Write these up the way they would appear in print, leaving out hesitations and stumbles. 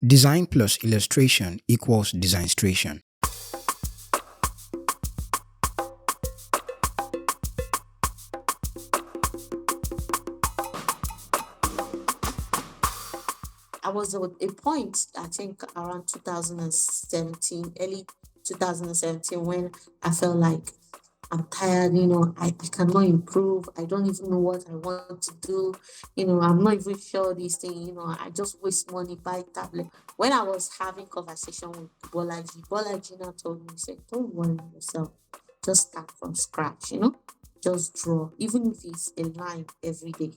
Design plus illustration equals Designstration. I was at a point, I think around 2017, early 2017, when I felt like I'm tired, I cannot improve. I don't even know what I want to do. I'm not even sure this thing, I just waste money, buy tablet. When I was having conversation with Bolaji now told me, he said, don't worry yourself. Just start from scratch, just draw, even if it's a line every day.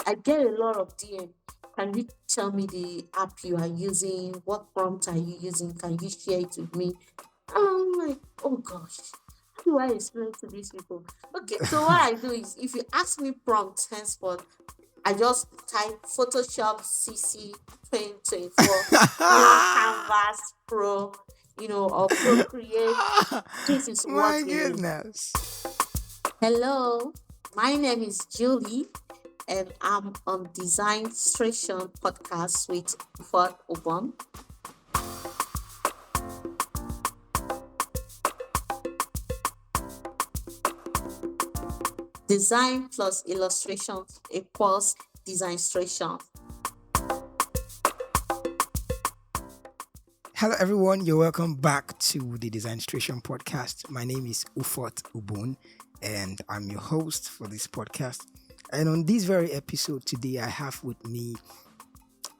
I get a lot of DM. Can you tell me the app you are using? What prompt are you using? Can you share it with me? I'm like, oh gosh, how do I explain to these people? Okay, so what I do is if you ask me prompts henceforth, I just type Photoshop CC 2024, Canvas Pro, or Procreate. This is what My we need. goodness. Hello, my name is Julie, and I'm on Designstration podcast with Fort Obon. Design plus illustration equals Designstration. Hello, everyone. You're welcome back to the Designstration podcast. My name is Ufot Ubun, and I'm your host for this podcast. And on this very episode today, I have with me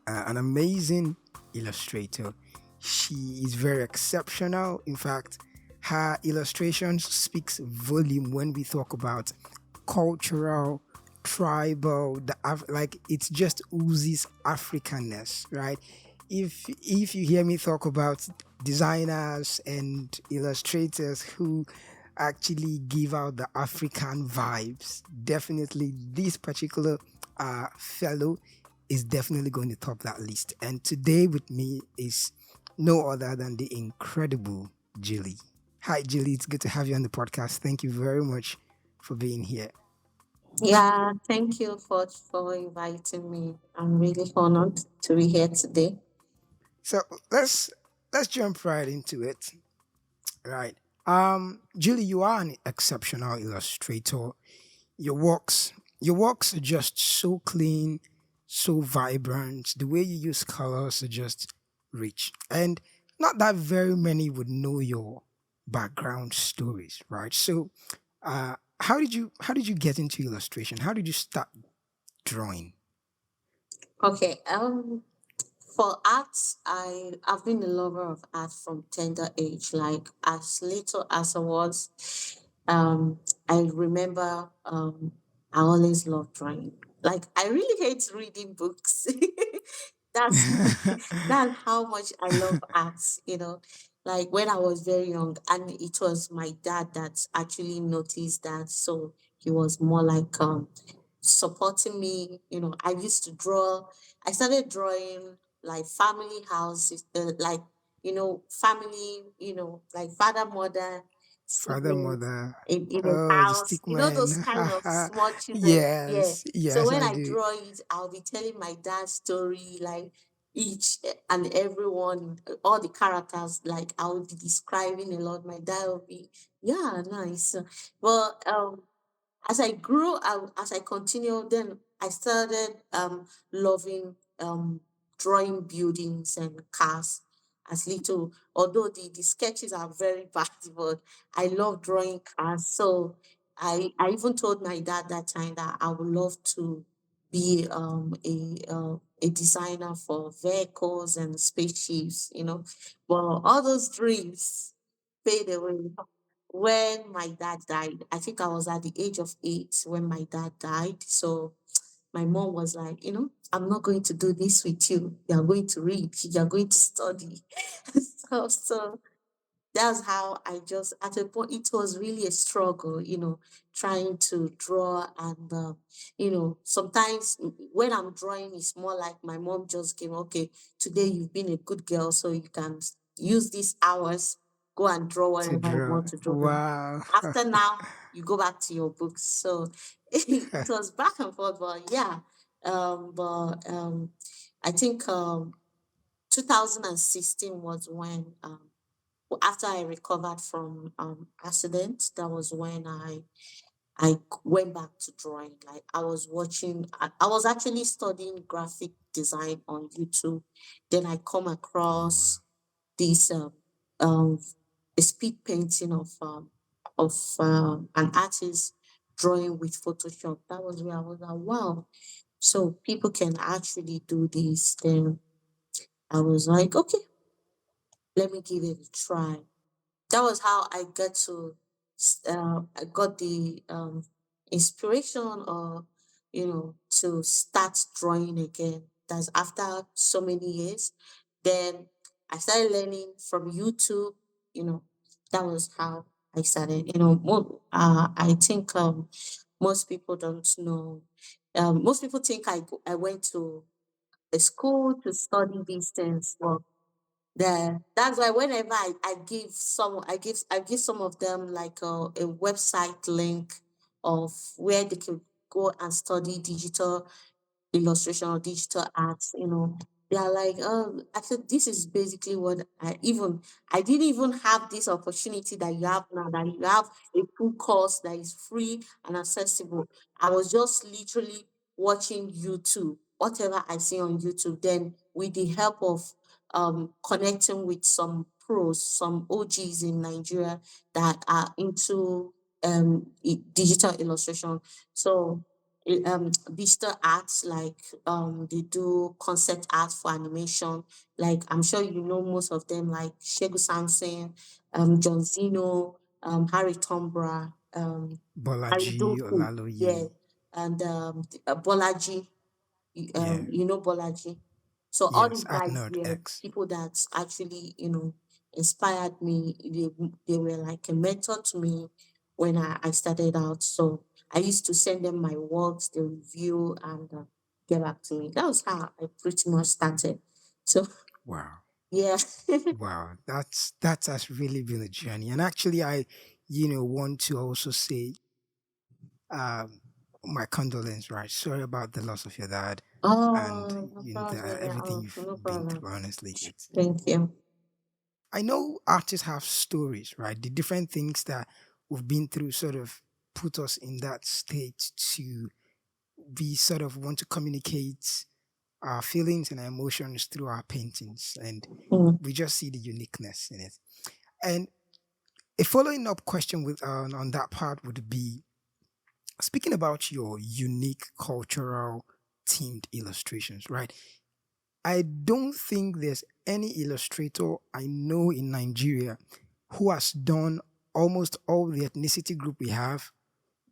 an amazing illustrator. She is very exceptional. In fact, her illustrations speaks volume when we talk about cultural, tribal, like it just oozes Africanness, right? If you hear me talk about designers and illustrators who actually give out the African vibes, definitely this particular fellow is definitely going to top that list. And today with me is no other than the incredible Jilly. Hi, Jilly. It's good to have you on the podcast. Thank you very much for being here. Yeah, thank you for inviting me. I'm really honored to be here today. So let's jump right into it. Right. Julie, you are an exceptional illustrator. Your works your works are just so clean, so vibrant. The way you use colors are just rich. And not that very many would know your background stories, right? So how did you get into illustration? How did you start drawing? Okay, for arts, I've been a lover of art from tender age. Like as little as I was, I remember I always loved drawing. Like I really hate reading books. that's that's how much I love arts. Like when I was very young, and it was my dad that actually noticed that. So he was more like supporting me. I used to draw. I started drawing like family houses, like family, like father, mother, Father, siblings mother. in a Oh, the house. stick Those man. kind of small children. Yeah. Yes, So yes, when I I do. draw it, I'll be telling my dad's story, like each and everyone, all the characters. Like I will be describing a lot. My dad will be, yeah, nice. Well, as I grew, as I continued, then I started loving drawing buildings and cars as little. Although the sketches are very bad, but I love drawing cars. So I even told my dad that time that I would love to be a designer for vehicles and spaceships. But all those dreams fade away when my dad died. I think I was at the age of 8 when my dad died. So my mom was like, I'm not going to do this with you. You are going to read, you are going to study. So that's how I just, at a point, it was really a struggle, trying to draw. And, sometimes when I'm drawing, it's more like my mom just came, okay, today you've been a good girl, so you can use these hours, go and draw To whatever you draw. want to draw. Then Wow. after now, you go back to your books. So it was back and forth, but yeah. But I think 2016 was when after I recovered from accident, that was when I went back to drawing. Like I was watching, I was actually studying graphic design on YouTube. Then I come Oh, wow. across this um, a speed painting of an artist drawing with Photoshop. That was where I was like, wow, so people can actually do this. Then I was like, okay, let me give it a try. That was how I got to I got the inspiration or to start drawing again. That's after so many years. Then I started learning from YouTube. You know, that was how I started. I think most people don't know. Most people think I went to a school to study these things. Well, that's why whenever I give some of them like a website link of where they could go and study digital illustration or digital arts, they are like, oh, I said, this is basically what I didn't even have this opportunity that you have now, that you have a full course that is free and accessible. I was just literally watching YouTube, whatever I see on YouTube, then with the help of connecting with some pros, some OGs in Nigeria that are into digital illustration. So digital arts, like they do concept art for animation. Like I'm sure you know most of them, like Shegu Sansen, John Zeno, Harry Tombra, Harry Bolaji, Doku, Olaloye. yeah, and Bolaji. Yeah. Bolaji. So all Yes, these at guys Nerd were X. people that actually, inspired me. They were like a mentor to me when I started out. So I used to send them my works, the review, and get back to me. That was how I pretty much started. So Wow. yeah. Wow. Has really been a journey. And actually I, want to also say um my condolence, right? Sorry about the loss of your dad and Oh, no everything problem. you've No been problem. through, honestly. It's Thank you. I know artists have stories, right? The different things that we've been through sort of put us in that state to we sort of want to communicate our feelings and our emotions through our paintings, and Mm. we just see the uniqueness in it. And a following up question with on that part would be, speaking about your unique cultural themed illustrations, right? I don't think there's any illustrator I know in Nigeria who has done almost all the ethnicity group we have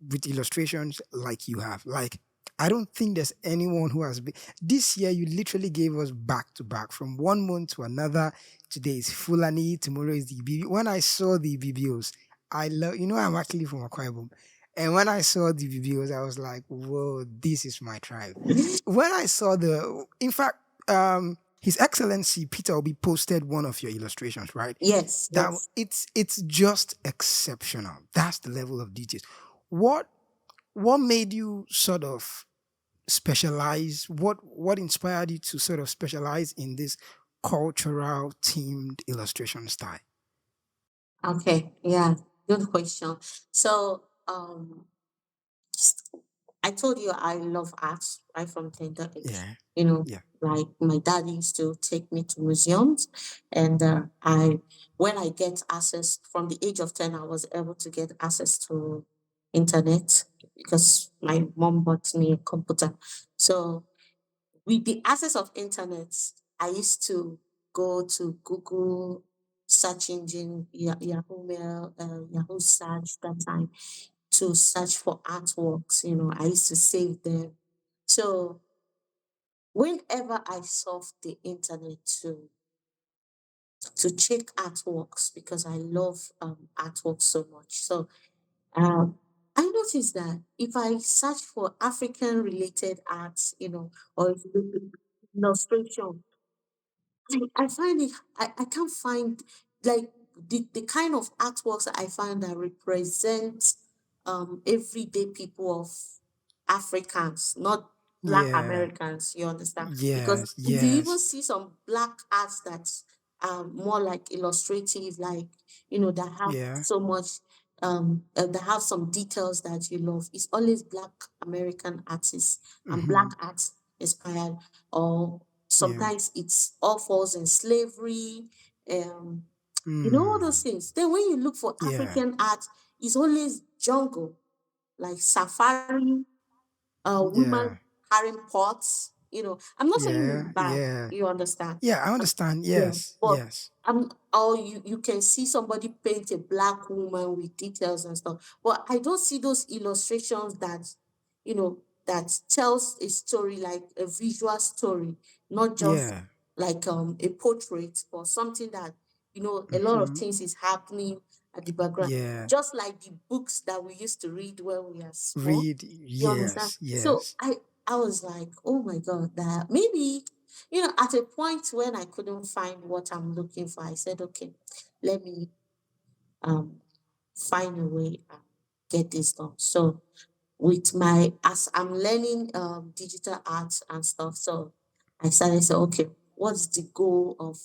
with illustrations like you have. Like, I don't think there's anyone who has been. This year, you literally gave us back to back from one month to another. Today is Fulani, tomorrow is the BB. When I saw the BBOs, I love, I'm actually from Akwa Ibom. And when I saw the BBOs, I was like, whoa, this is my tribe. When I saw in fact, His Excellency Peter Obi posted one of your illustrations, right? Yes, That yes. it's just exceptional. That's the level of details. What what made you sort of specialize? What inspired you to sort of specialize in this cultural themed illustration style? Okay, yeah, good question. So, I told you I love arts right from tender age. Yeah, yeah. Like my dad used to take me to museums, and when I get access from the age of 10, I was able to get access to internet because my mom bought me a computer. So with the access of internet, I used to go to Google search engine, Yahoo Mail, Yahoo search that time to search for artworks. I used to save them. So whenever I surf the internet to check artworks because I love artworks so much. So I noticed that if I search for African related arts, or illustration, I find it I can't find like the kind of artworks that I find that represent everyday people of Africans, not Black Yeah. Americans, you understand? Because Yes. if you even Yes. see some black arts that are more like illustrative, like, that have Yeah. so much, that have some details that you love, it's always Black American artists and Black Mm-hmm. arts inspired, or Yeah. sometimes it's all falls in slavery, um, all those Mm. things. Then when you look for Yeah. African art, it's always jungle, like safari, women Yeah. carrying pots. I'm not saying it's Yeah. bad. Yeah. You understand? Yeah. I understand. Yeah, Yes. but Yes. or you can see somebody paint a black woman with details and stuff. But I don't see those illustrations that tells a story, like a visual story, not just Yeah. like a portrait, or something that a lot of Mm-hmm. things is happening at the background. Yeah. Just like the books that we used to read when we are small. Read. You understand? Yes. So Yes. I was like, oh my God, that maybe, at a point when I couldn't find what I'm looking for, I said, okay, let me um find a way and get this done. So with as I'm learning digital arts and stuff, so I started say, okay, what's the goal of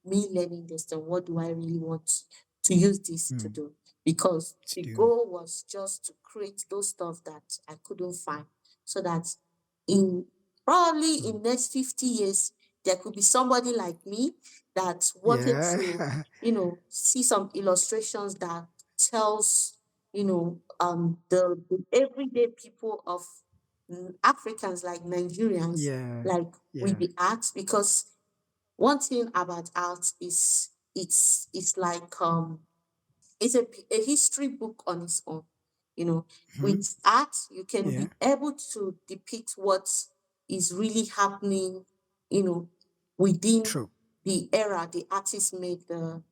me learning this, and what do I really want to use this to Mm. do? Because To the do. goal was just to create those stuff that I couldn't find, so that in probably Mm. in next 50 years there could be somebody like me that wanted to Yeah. see some illustrations that tells the everyday people of Africans, like Nigerians, Yeah. like with Yeah. the art. Because one thing about art is it's like it's a history book on its own. You know, Hmm. with art, you can Yeah. be able to depict what is really happening, you know, within True. the era the artist made the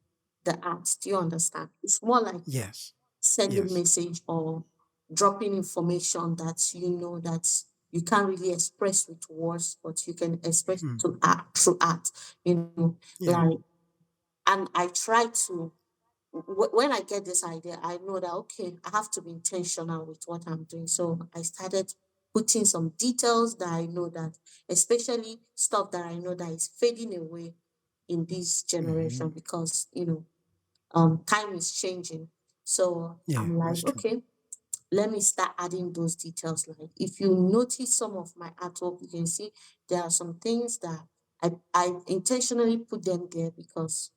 art. Do you understand? It's more like Yes. sending Yes. message or dropping information that that you can't really express with words, but you can express Hmm. to art through art. Yeah. Like, and I try to when I get this idea, I know that okay, I have to be intentional with what I'm doing. So I started putting some details that I know that, especially stuff that I know that is fading away in this Hmm. generation, because time is changing. So Yeah. I'm like, That's true. okay, let me start adding those details. Like, if you notice some of my artwork, you can see there are some things that I intentionally put them there, because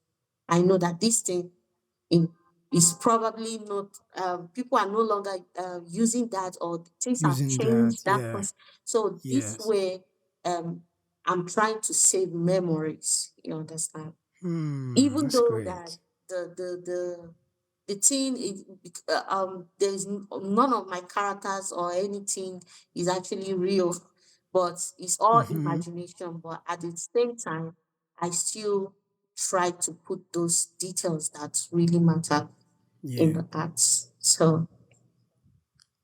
I know that this thing in is probably not, people are no longer using that, or things have Using that. changed that Yeah. so this Yes. way, um I'm trying to save memories, you understand? Hmm. Even That's though that great. the thing is, there's none of my characters or anything is actually real, but it's all Hmm. imagination. But at the same time, I still try to put those details that really matter in Yeah. the arts. So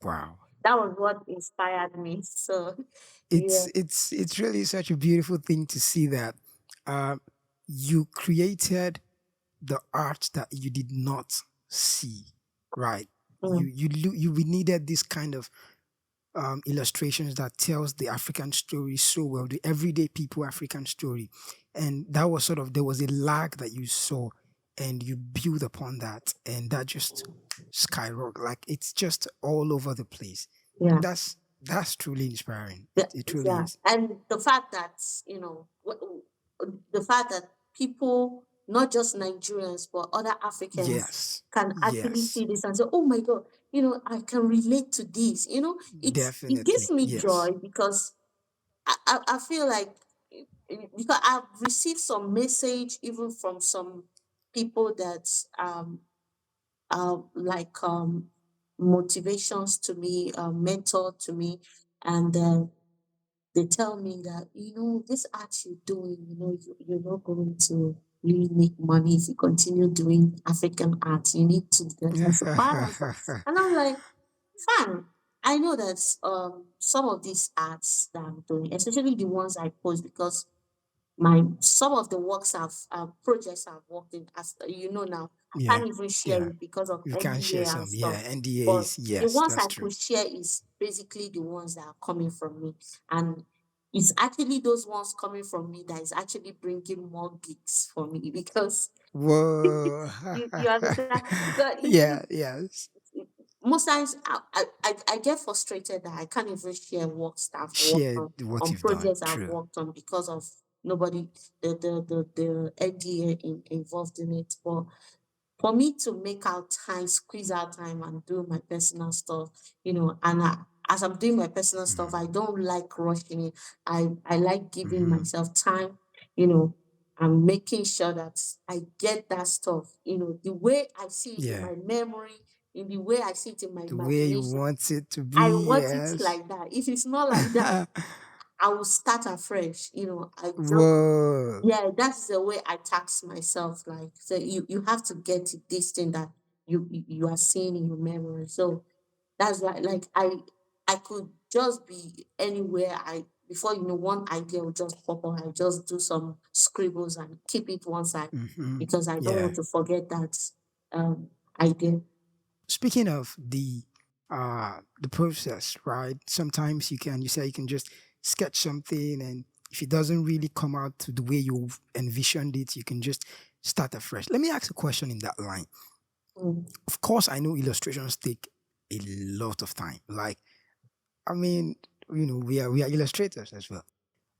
Wow. that was what inspired me. So yeah. It's really such a beautiful thing to see that uh, you created the art that you did not see, right? Mm, We needed this kind of illustrations that tells the African story so well, the everyday people African story, and that was sort of, there was a lag that you saw, and you build upon that, and that just skyrocket, like it's just all over the place. yeah. That's truly inspiring. Yeah, It truly yeah. is. And the fact that, the fact that people, not just Nigerians, but other Africans, Yes, can actually yes, see this and say, oh my God, I can relate to this. It gives definitely, me yes. joy, because I feel like, because I've received some message even from some people that like motivations to me, mentor to me, and they tell me that, this art you're doing, you're not going to really make money if you continue doing African art. You need to diversify and stuff. And I'm like, fine. I know that some of these arts that I'm doing, especially the ones I post, because some of the works projects I've worked in, as now, I Yeah, can't even share yeah. it because of You can share NDA and some. Yeah, stuff. But NDAs. the Yes, ones that's I true. could share is basically the ones that are coming from me. And it's actually those ones coming from me that is actually bringing more gigs for me because Whoa. you understand. So Yeah, yes. most times I get frustrated that I can't even share work stuff worked Share what on you've done. projects I've True. worked on because of nobody the NDA involved in it. But for me to make out time, squeeze out time and do my personal stuff, and as I'm doing my personal stuff, I Mm. don't like rushing it. I like giving Mm-hmm. myself time, you know, and making sure that I get that stuff, the way I see it in Yeah. my memory, in the way I see it in my The way you imagination. want it to I be, want it yes. like that. If it's not like that, I will start afresh. I just Whoa. yeah, that's the way I tax myself. Like, so you have to get to this thing that you are seeing in your memory. So that's why, like, I could just be anywhere. I before one idea will just pop up. I just do some scribbles and keep it one side Mm-hmm. because I don't Yeah. want to forget that um idea. Speaking of the process, right? Sometimes you say you can just sketch something, and if it doesn't really come out to the way you envisioned it, you can just start afresh. Let me ask a question in that line. Mm, Of course, I know illustrations take a lot of time. Like, I mean, we are illustrators as well.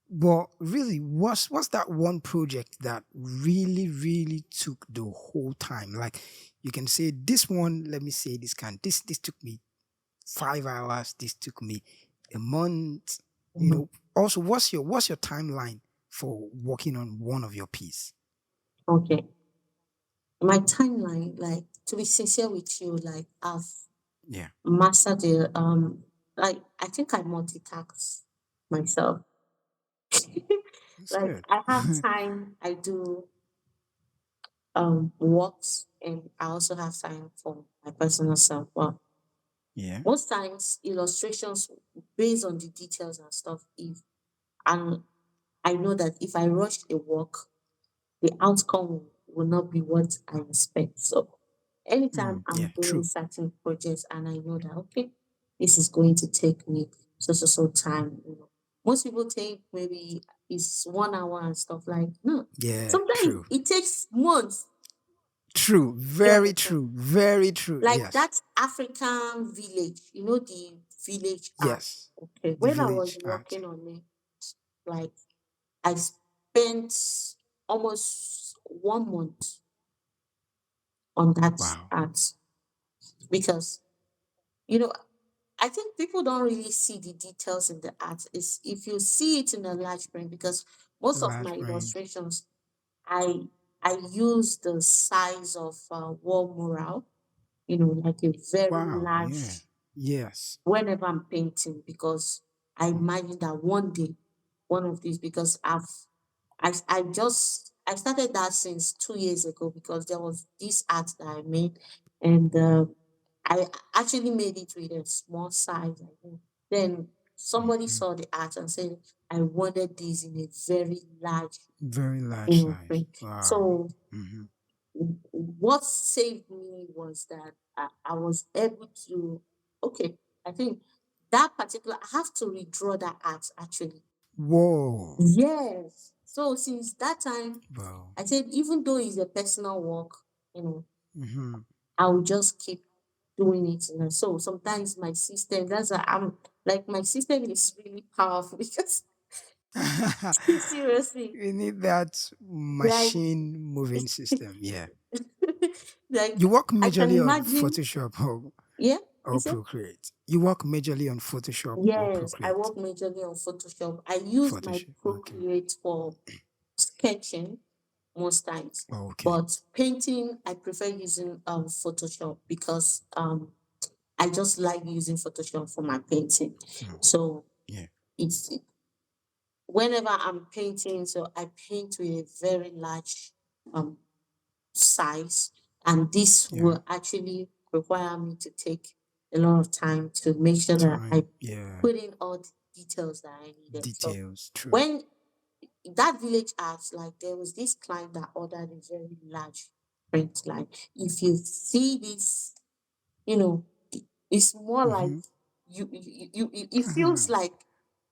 But really, what's that one project that really took the whole time? Like, you can say this one. Let me say this took me 5 hours. This took me a month. mhm. Also, what's your timeline for working on one of your piece? Okay, my timeline, like, to be sincere with you, like, I've Yeah, mastered the like, I think I multitask myself. that's Like, good. I have time, I do works, and I also have time for my personal self. But Yeah. most times illustrations based on the details and stuff, if and I know that if I rush a work, the outcome will not be what I expect. So anytime I'm Yeah. doing True. certain projects and I know that, okay, this is going to take me so time. Most people think maybe it's 1 hour and stuff, like, no. Yeah. Sometimes True. it takes months. True. You Very understand? true. Very true. Like Yes. that African village, the village art. Yes. Okay. The When I was village art. working on it, like, I spent almost 1 month on that Wow. art because you know I think people don't really see the details in the art. Is if you see it in a large print, because most of my Large print. illustrations, I I use the size of wall mural, like a very Wow. Yeah. large, Yes. whenever I'm painting, because I imagine that one day, one of these, because I started that since 2 years ago because there was this art that I made, and I actually made it with a small size. I think. Then somebody Mhm. saw the art and said, I wanted this in a very large, Very large size. print. Wow. So Hmm. what saved me was that I was able to, okay, I think that particular, I have to redraw that art actually. Whoa. Yes. So since that time, Wow. I said, even though it's a personal work, you know, Hmm. I will just keep doing it. So sometimes my system, that's why I'm like, my system is really powerful because seriously, We need that like, machine moving system. Yeah. like, You work I can majorly on imagine, Photoshop yeah, you or said? Procreate. You work majorly on Photoshop or Yes, I Procreate. work majorly on Photoshop. I use my Photoshop. Okay. Procreate for sketching most times, Okay. but painting I prefer using Photoshop because I just like using Photoshop for my painting. Hmm. So Yeah. it's whenever I'm painting, so I paint with a very large um size, and this Yeah. will actually require me to take a lot of time to make sure that I Time. Yeah. put in all the details that I needed. So Details. True. when that village arts, like, there was this client that ordered a very large print. Like, if you see this, it's more like Hmm. it feels like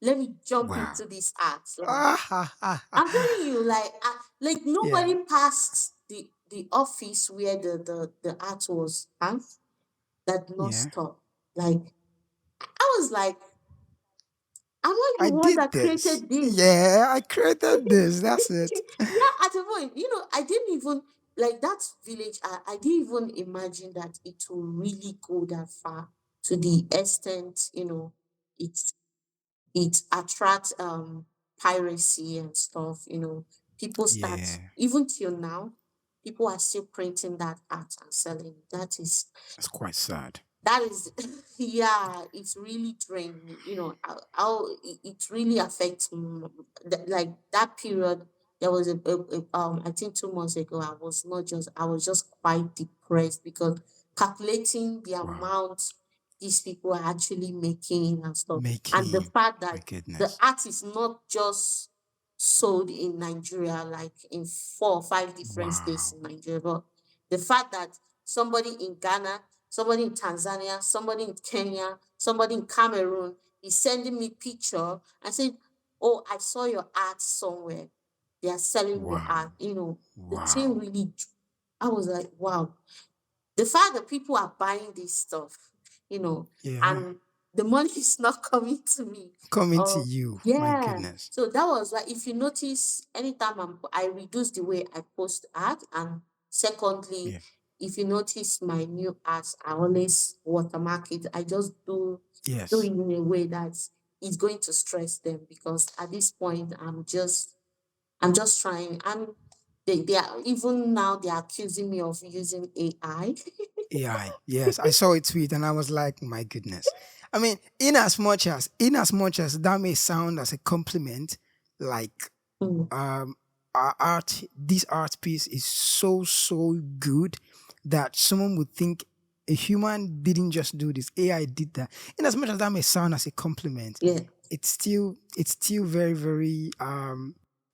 let me jump Wow. into this art. Like, Ah, ha, ha, I'm telling ha. you, like Yeah. nobody passed the office where the art was hung that did not Yeah. stop. Like, I was like, am I the I one did that this. created this? Yeah, I created this. That's it. Yeah, at a point, I didn't even like that village. I didn't even imagine that it will really go that far to the extent, it it attracts piracy and stuff. People start, Yeah. even till now, people are still printing that art and selling it. It's quite sad. That is yeah, it's really drained me, how it really affects like that period. There was I think 2 months ago, I was just quite depressed because calculating the Wow. amount these people are actually making and stuff, and the Making. fact My that the goodness. art is not just sold in Nigeria, like in 4 or 5 different states Wow. in Nigeria, but the fact that somebody in Ghana, somebody in Tanzania, somebody in Kenya, somebody in Cameroon is sending me picture and saying, "Oh, I saw your art somewhere. They are selling your Wow. art." The thing Wow. really, I was like, wow. The fact that people are buying this stuff, Yeah. and the money is not coming to me. Coming to Oh, you. My yeah. goodness. So that was why, if you notice, anytime I reduce the way I post art, and secondly, Yeah. if you notice my new arts, I always watermark it. I just do it Yes. in a way that is going to stress them, because at this point I'm just trying. They are, even now they're accusing me of using AI. AI. Yes. I saw a tweet and I was like, my goodness. I mean, in as much as that may sound as a compliment, like Mm, our art this art piece is so good that someone would think a human didn't just do this, AI did that. In as much as that may sound as a compliment, yeah. it's still very very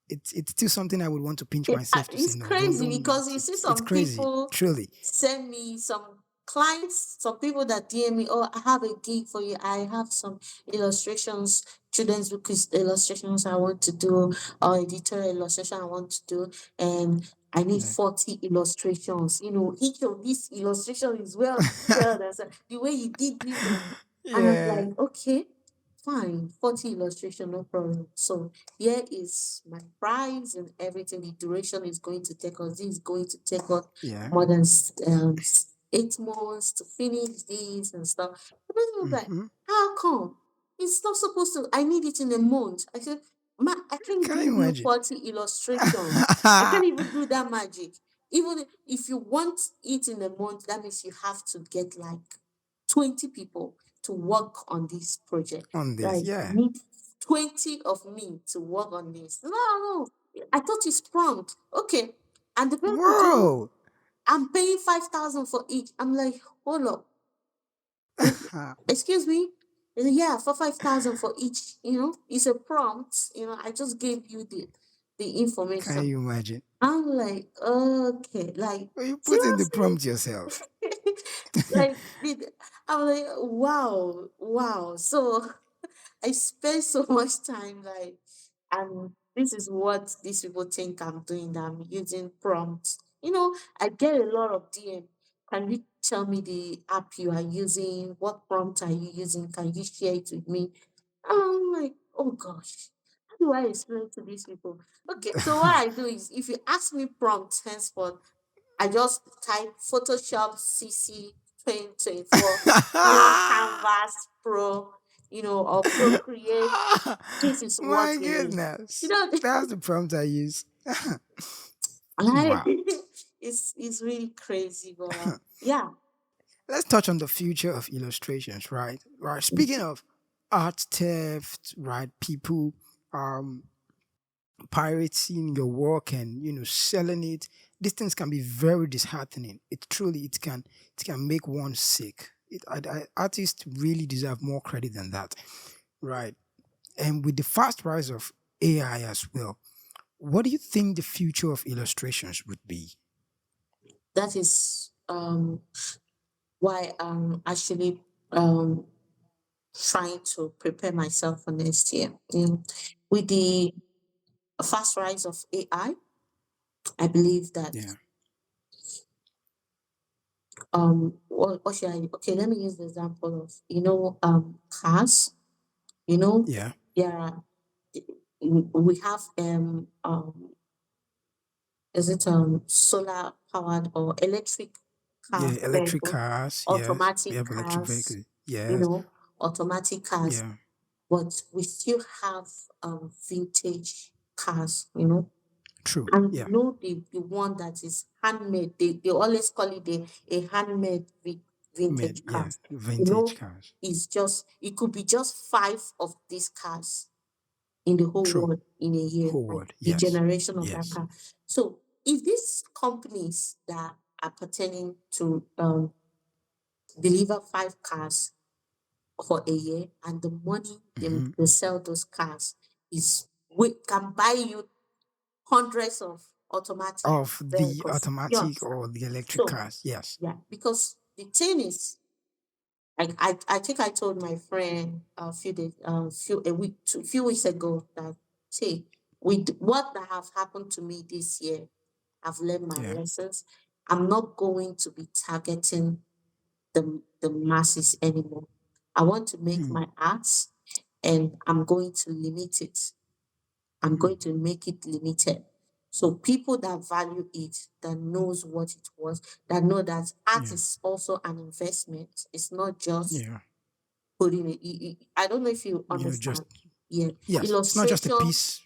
it's still something I would want to pinch myself to say It's no, don't crazy do it. because you see It's some crazy, people truly. send me, some clients, some people that DM me, "Oh, I have a gig for you. I have some illustrations, children's book illustrations I want to do, or editorial illustration I want to do, and I need Yeah. 40 illustrations. Each of these illustrations is well detailed, and so the way you did this, and I'm Yeah. like, okay, fine, 40 illustration, no problem. So here is my price and everything. The duration is going to take us. This is going to take us Yeah. more than 8 months to finish this and stuff. The person was like, Mm-hmm. how come? It's not supposed to. I need it in a month. I said, Ma, I can't Can give you you imagine? 40 illustrations. I can't even do that magic. Even if you want it in a month, that means you have to get like 20 people to work on this project. On this, Like, yeah. need 20 of me to work on this. No, no. I thought it's prompt. Okay. And the person was saying, Whoa. I'm paying 5,000 for each. I'm like, hold up. Excuse me? He said, yeah, for 5,000 for each. It's a prompt. I just gave you the Can information. you imagine? I'm like, okay, like, Well, you put in the seriously? prompt yourself. Like, I'm like, wow, wow. So I spend so much time, like, and this is what these people think I'm doing, that I'm using prompts. I get a lot of DM. Can you tell me the app you are using? What prompt are you using? Can you share it with me? I'm like, oh gosh, how do I explain to these people? Okay, so what I do is, if you ask me prompts henceforth, I just type Photoshop CC 2024, Canvas Pro, or Procreate. This is what My we need. You goodness. know, That's the prompt I use. like, Wow. it's really crazy, but yeah. Let's touch on the future of illustrations, right? Right. Speaking of art theft, right? People um pirating your work and selling it. These things can be very disheartening. It can make one sick. Artists really deserve more credit than that, right? And with the fast rise of AI as well, what do you think the future of illustrations would be? That is why actually um trying to prepare myself for next year. With the fast rise of AI, I believe that Yeah. what should I okay, let me use the example of cars. Yeah. Yeah, we have is it solar powered or electric Yeah. car Electric vehicle, cars. Yes. We automatic have electric cars, vehicles. you Yes. know, automatic cars, Yeah. but we still have vintage cars, True. and Yeah. the one that is handmade, they always call it a handmade Made. vintage Yeah. cars. You Vintage know, cars. it could be just five of these cars in the whole True. world in a year, Whole like world. the Yes. generation of that Yes. car. So if these companies that are pertaining to deliver five cars for a year, and the money Hmm. they sell those cars is we can buy you hundreds of automatic Of the vehicles. You automatic understand? or the electric So cars. Yes. yeah, because the thing is, like I think I told my friend a few weeks ago that, see, with what that have happened to me this year, I've learned my Yeah. lessons. I'm not going to be targeting the masses anymore. I want to make Mm. my arts, and I'm going to limit it. I'm Mm. going to make it limited. So people that value it, that knows what it was, that know that art Yeah. is also an investment. It's not just Yeah. putting it. I don't know if you Just understand. Yeah, yes. It's not just a illustration. piece,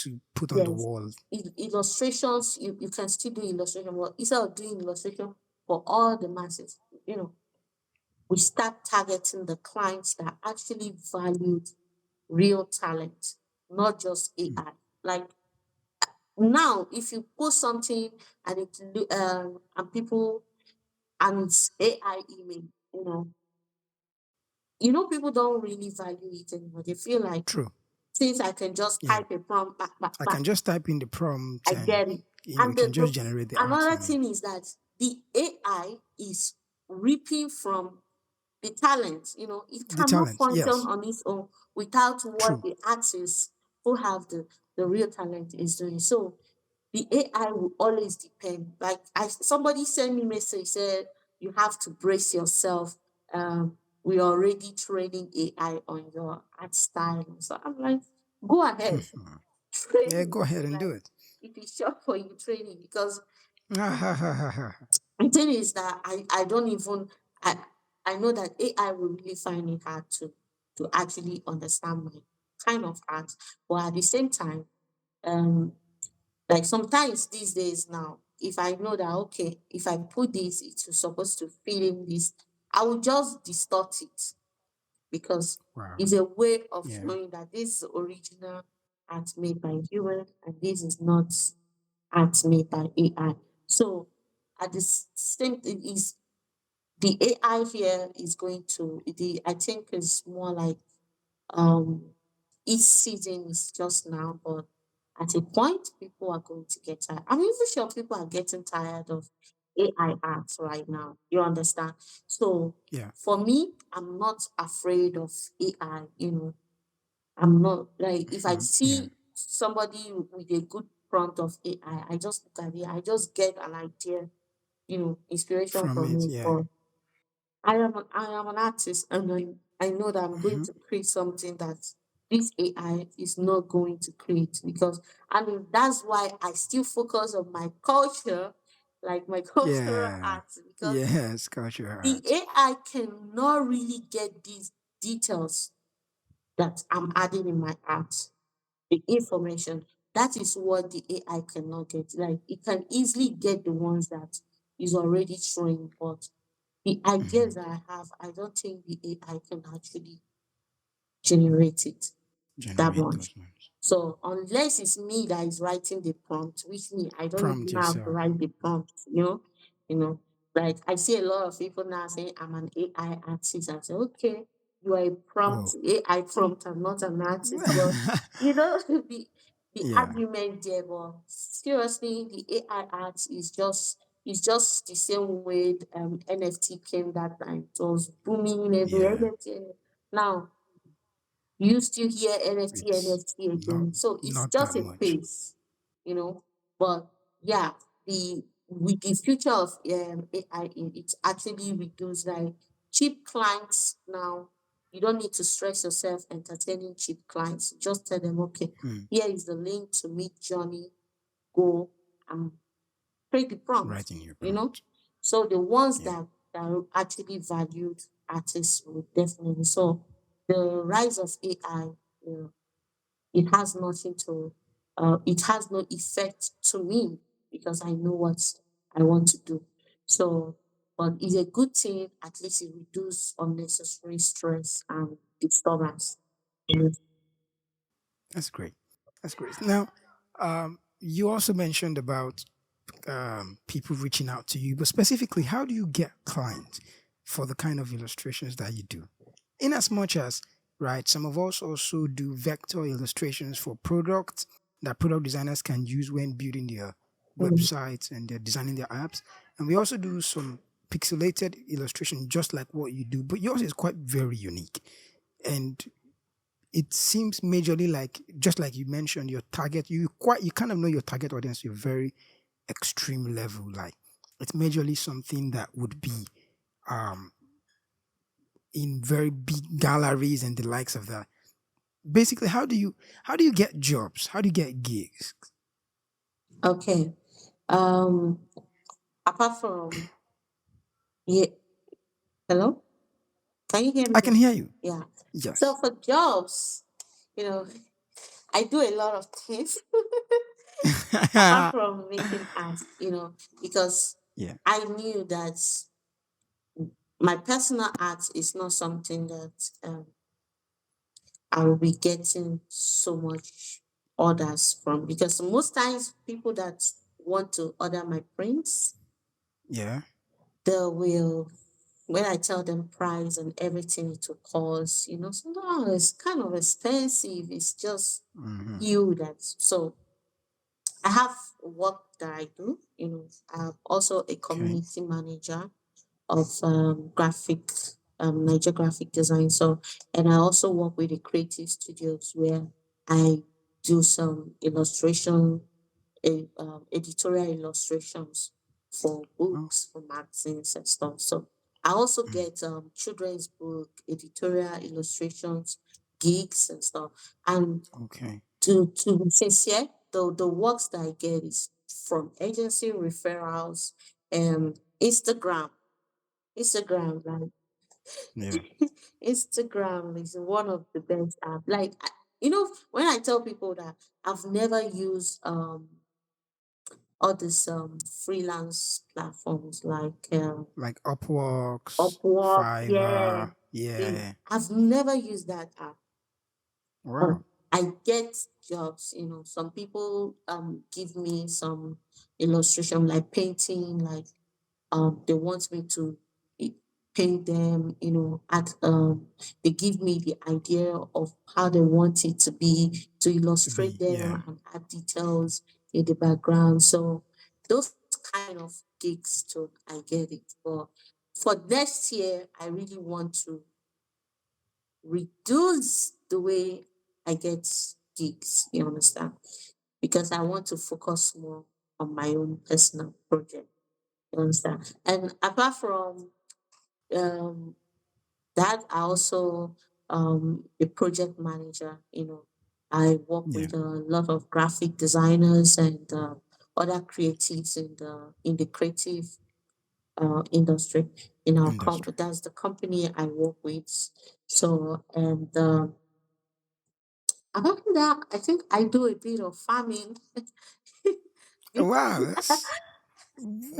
to put on the Yes, wall. illustrations. You can still do illustration, but instead of doing illustration for all the masses, you know, we start targeting the clients that actually valued real talent, not just Mm. AI. Like now, if you post something and and people and it's AI image, people don't really value it anymore. They feel like, True. since I can just Yeah. type a prompt, back, back, I back, can just type in the prompt I and get it. it And can just generate the art another for me. thing is that the AI is reaping from the talent. It The cannot talent. function Yes. on its own without what True. the artists who have the real talent is doing. So the AI will always depend. Like somebody sent me message, said you have to brace yourself. We are already training AI on your art style. So I'm like, go ahead, Yeah. train Go it. ahead and do Like it. if it's short for you, training, because Ah, ha, ha, ha, ha. the thing is that I don't even I know that AI will really find it hard to actually understand my kind of art. But at the same time, um like sometimes these days now, if I know that, okay, if I put this, it's supposed to fit in this, I will just distort it, because Wow. it's a way of Yeah. showing that this is original art made by human, and this is not art made by AI. So at the same thing is, the AI here is going to the I think is more like um each season is just now, but at a point people are going to get tired. I'm even sure people are getting tired of AI art right now. You understand? So Yeah. for me, I'm not afraid of AI, I'm not, like, if I Mm. Yeah. see somebody with a good prompt of AI, I just look at it, I just get an idea, inspiration From from it. it. Yeah. But I am an artist, and I know that I'm going Hmm. to create something that this AI is not going to create, because I mean that's why I still focus on my culture, like my cultural Yeah. art, because Yes. Culture the art. AI cannot really get these details that I'm adding in my art, the information. That is what the AI cannot get. Like it can easily get the ones that is already showing, but the Hmm. ideas that I have, I don't think the AI can actually generate it that Generate much. those ones. So unless it's me that is writing the prompt, which me, I don't Prompt even have to yourself. write the prompt, you know. Like I see a lot of people now saying I'm an AI artist. I say, okay, you are a prompt, Whoa. AI prompt, I'm not an artist. But you know, the Yeah. argument there, but seriously, the AI art is just the same way NFT came that time. It was booming everywhere. Yeah. NFT. Now, you still hear NFT, It's NFT not again. So it's not that just a much. phase, you know. But yeah, the with the future of AI, it's actually reduced. Like cheap clients now, you don't need to stress yourself entertaining cheap clients. Just tell them, okay, Hmm. here is the link to meet Johnny. Go and create the prompt, Writing your you know. prompt. So the ones Yeah, that are actually valued artists will definitely. So the rise of AI, you know, it has nothing to, it has no effect to me because I know what I want to do. So, but it's a good thing. At least it reduces unnecessary stress and disturbance. Mm. that's great. That's great. Now, you also mentioned about people reaching out to you, but specifically, how do you get clients for the kind of illustrations that you do? In as much as, right, some of us also do vector illustrations for products that product designers can use when building their Mm. websites and they're designing their apps. And we also do some pixelated illustration, just like what you do, but yours is quite very unique. And it seems majorly like, just like you mentioned, your target, you kind of know your target audience, you're very extreme level. Like it's majorly something that would be um in very big galleries and the likes of that. Basically, how do you get jobs? How do you get gigs? Okay. Um, Apart from, yeah, hello, can you hear me I can now? hear you. Yeah. So Yes. for jobs, you know, I do a lot of things apart from making art, because Yeah. I knew that my personal art is not something that I will be getting so much orders from, because most times people that want to order my prints, Yeah. they will, when I tell them price and everything it will cost, so no, it's kind of expensive. It's just Hmm. you that. So I have work that I do. I'm also a Okay. community manager of Niger graphic design. So, and I also work with the creative studios where I do some editorial illustrations for Oh. books, for magazines and stuff. So I also Mm. get children's book editorial illustrations, gigs and stuff. And Okay. to be sincere, the works that I get is from agency referrals and Instagram. Instagram, like Yeah. Instagram is one of the best app. Like when I tell people that I've never used all these freelance platforms like Like Upworks, Upwork, yeah, Fiverr. Yeah. I've never used that app. But Wow. I get jobs, some people give me some illustration like painting, like they want me to i- paint them, they give me the idea of how they want it to be, to To illustrate be. Yeah. them and add details in the background. So those kind of gigs too, I get it. But for next year, I really want to reduce the way I get gigs, you understand? Because I want to focus more on my own personal project. You understand? And apart from um, that, I also a project manager. I work Yeah. with a lot of graphic designers and other creatives in the creative industry. Industry. That's the company I work with. So and apart from that, I think I do a bit of farming. Wow.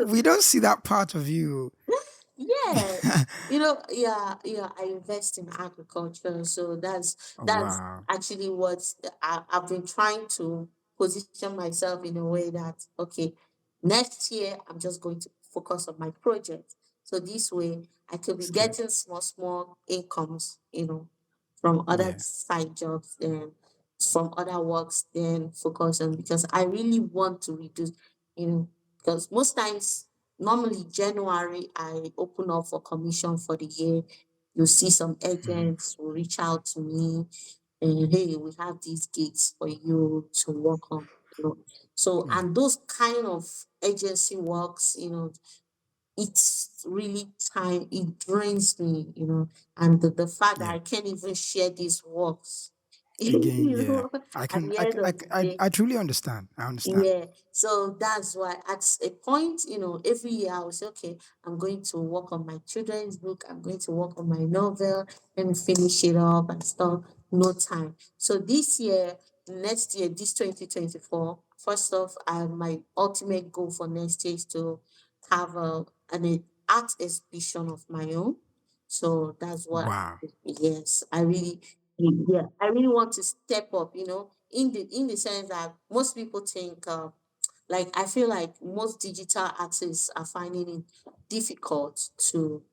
We don't see that part of you. Yeah, yeah, I invest in agriculture, so that's Wow. actually what I've been trying to position myself in a way that, okay, next year I'm just going to focus on my project. So this way I could be It's good. getting small incomes, from other Yeah. side jobs and from other works, then focus on, because I really want to reduce, because most times, normally January I open up for commission for the year. You see some Mhm. agents will reach out to me and hey, we have these gigs for you to work on. You know. So Yeah. and those kind of agency works, it's really time, it drains me, and the fact that Yeah. I can't even share these works, Again, yeah. I at can the end of the day. I truly understand. I understand. Yeah, so that's why at a point, every year I will say, okay, I'm going to work on my children's book, I'm going to work on my novel, let me finish it up and stuff. No time. So this year, next year, this 2024, first off, my ultimate goal for next year is to have an art exhibition of my own. So that's what, Wow. yes, I really want to step up, in the sense that most people think, like I feel like most digital artists are finding it difficult to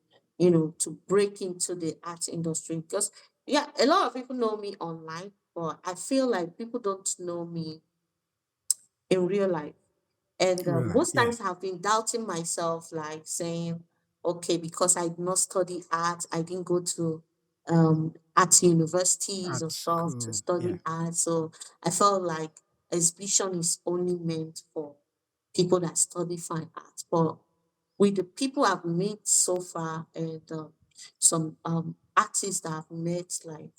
break into the art industry because yeah, a lot of people know me online, but I feel like people don't know me in real life. And Real life. most Yeah. times I've been doubting myself, like saying, okay, because I did not study art, I didn't go to art universities At or stuff to school. study Yeah. art. So I felt like exhibition is only meant for people that study fine art. But with the people I've met so far and some artists that I've met, like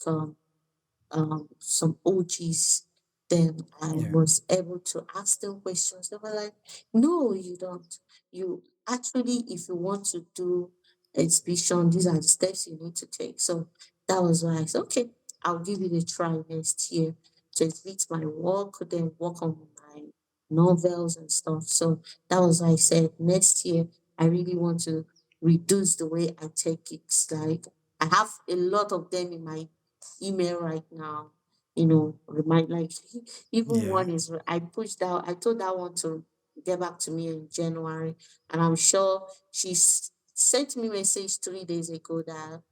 some OGs, then I Yeah. was able to ask them questions. They were like, no, you don't. You actually, if you want to do exhibition, these are the steps you need to take. So that was why I said, okay, I'll give it a try next year to exhibit my work, then work on my novels and stuff. So that was why I said next year, I really want to reduce the way I take gigs. Like I have a lot of them in my email right now, remind like even Yeah. one is I pushed out, I told that one to get back to me in January, and I'm sure she's sent me message 3 days ago that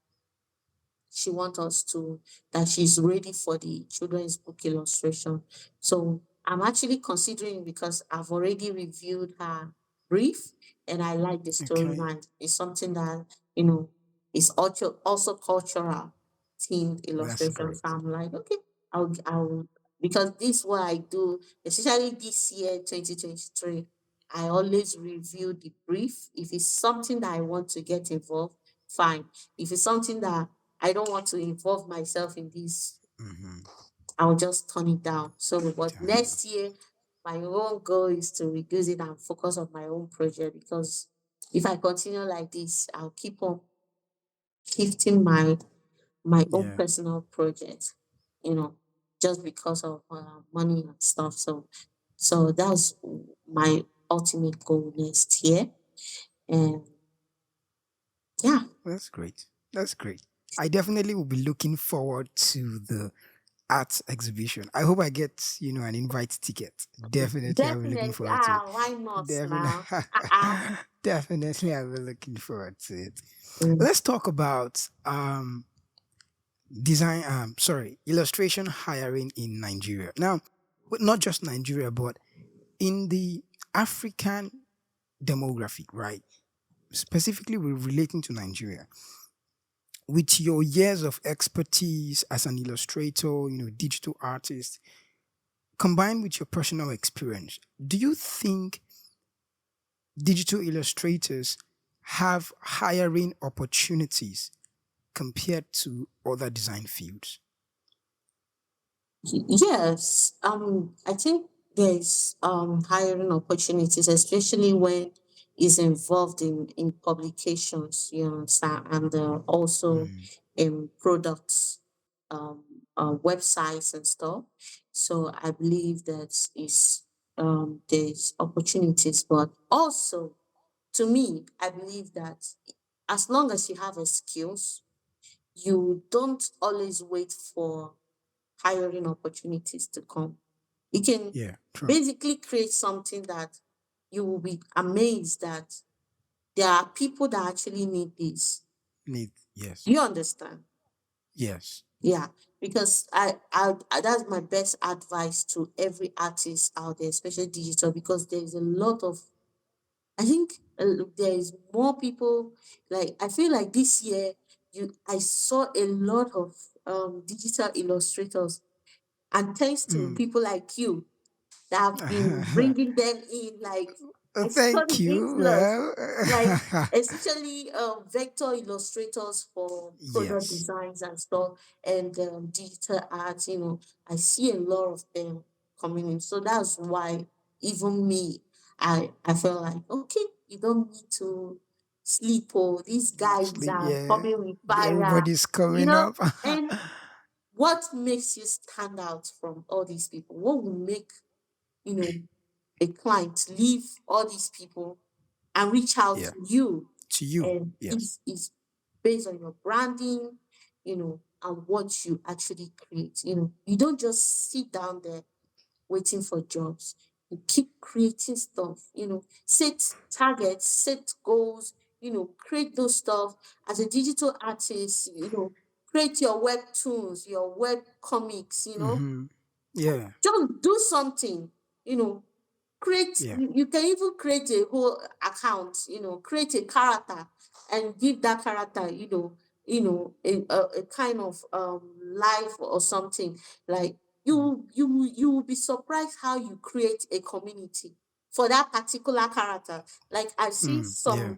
she wants us to that she's ready for the children's book illustration. So I'm actually considering because I've already reviewed her brief and I like the Okay. storyline. It's something that, you know, is also cultural themed That's illustration. So great. I'm like, okay, I'll because this is what I do, especially this year, 2023. I always review the brief. If it's something that I want to get involved, fine. If it's something that I don't want to involve myself in this. Mm-hmm. I'll just turn it down. So, but Turn it next year, my own goal is to reduce it and focus on my own project because if I continue like this, I'll keep on shifting my own Yeah. personal project, you know, just because of money and stuff. So that's my ultimate goal next year. And yeah, That's great. That's great. I definitely will be looking forward to the art exhibition. I hope I get, an invite ticket. Definitely I'll be looking definitely. forward to it. Why not Definitely. now? Uh-uh. Definitely I'll be looking forward to it. Mm. Let's talk about illustration hiring in Nigeria. Now, not just Nigeria, but in the African demographic, right? Specifically, we're relating to Nigeria. With your years of expertise as an illustrator, digital artist, combined with your personal experience, do you think digital illustrators have hiring opportunities compared to other design fields? Yes, I think there's hiring opportunities, especially when it's involved in publications, you understand, and also Mm, in products, um, websites and stuff. So I believe that is there's opportunities, but also to me, I believe that as long as you have a skills, you don't always wait for hiring opportunities to come. You can yeah, true. basically create something that you will be amazed that there are people that actually need this. Need, yes, Do you understand? yes, Yeah, because that's my best advice to every artist out there, especially digital, because there's a lot of I think there is more people like I feel like this year I saw a lot of digital illustrators, and thanks to Mm. people like you that have been bringing them in. Like, I saw Thank the you. influx, Well, like especially vector illustrators for product yes, designs and stuff, and digital art. I see a lot of them coming in. So that's why even me, I felt like, okay, you don't need to sleep. Oh, these guys sleep. are Yeah, coming with fire, everybody's you coming know. up. And what makes you stand out from all these people? What will make, you know, a client leave all these people and reach out Yeah, to you? to you. And Yes, is based on your branding, and what you actually create. You don't just sit down there waiting for jobs. You keep creating stuff, set targets, set goals, create those stuff. As a digital artist, create your webtoons, your web comics, mm-hmm. Yeah, just do something, you know, create, yeah. you can even create a whole account, create a character and give that character, a kind of life or something. Like, you will be surprised how you create a community for that particular character. Like, I've seen Yeah.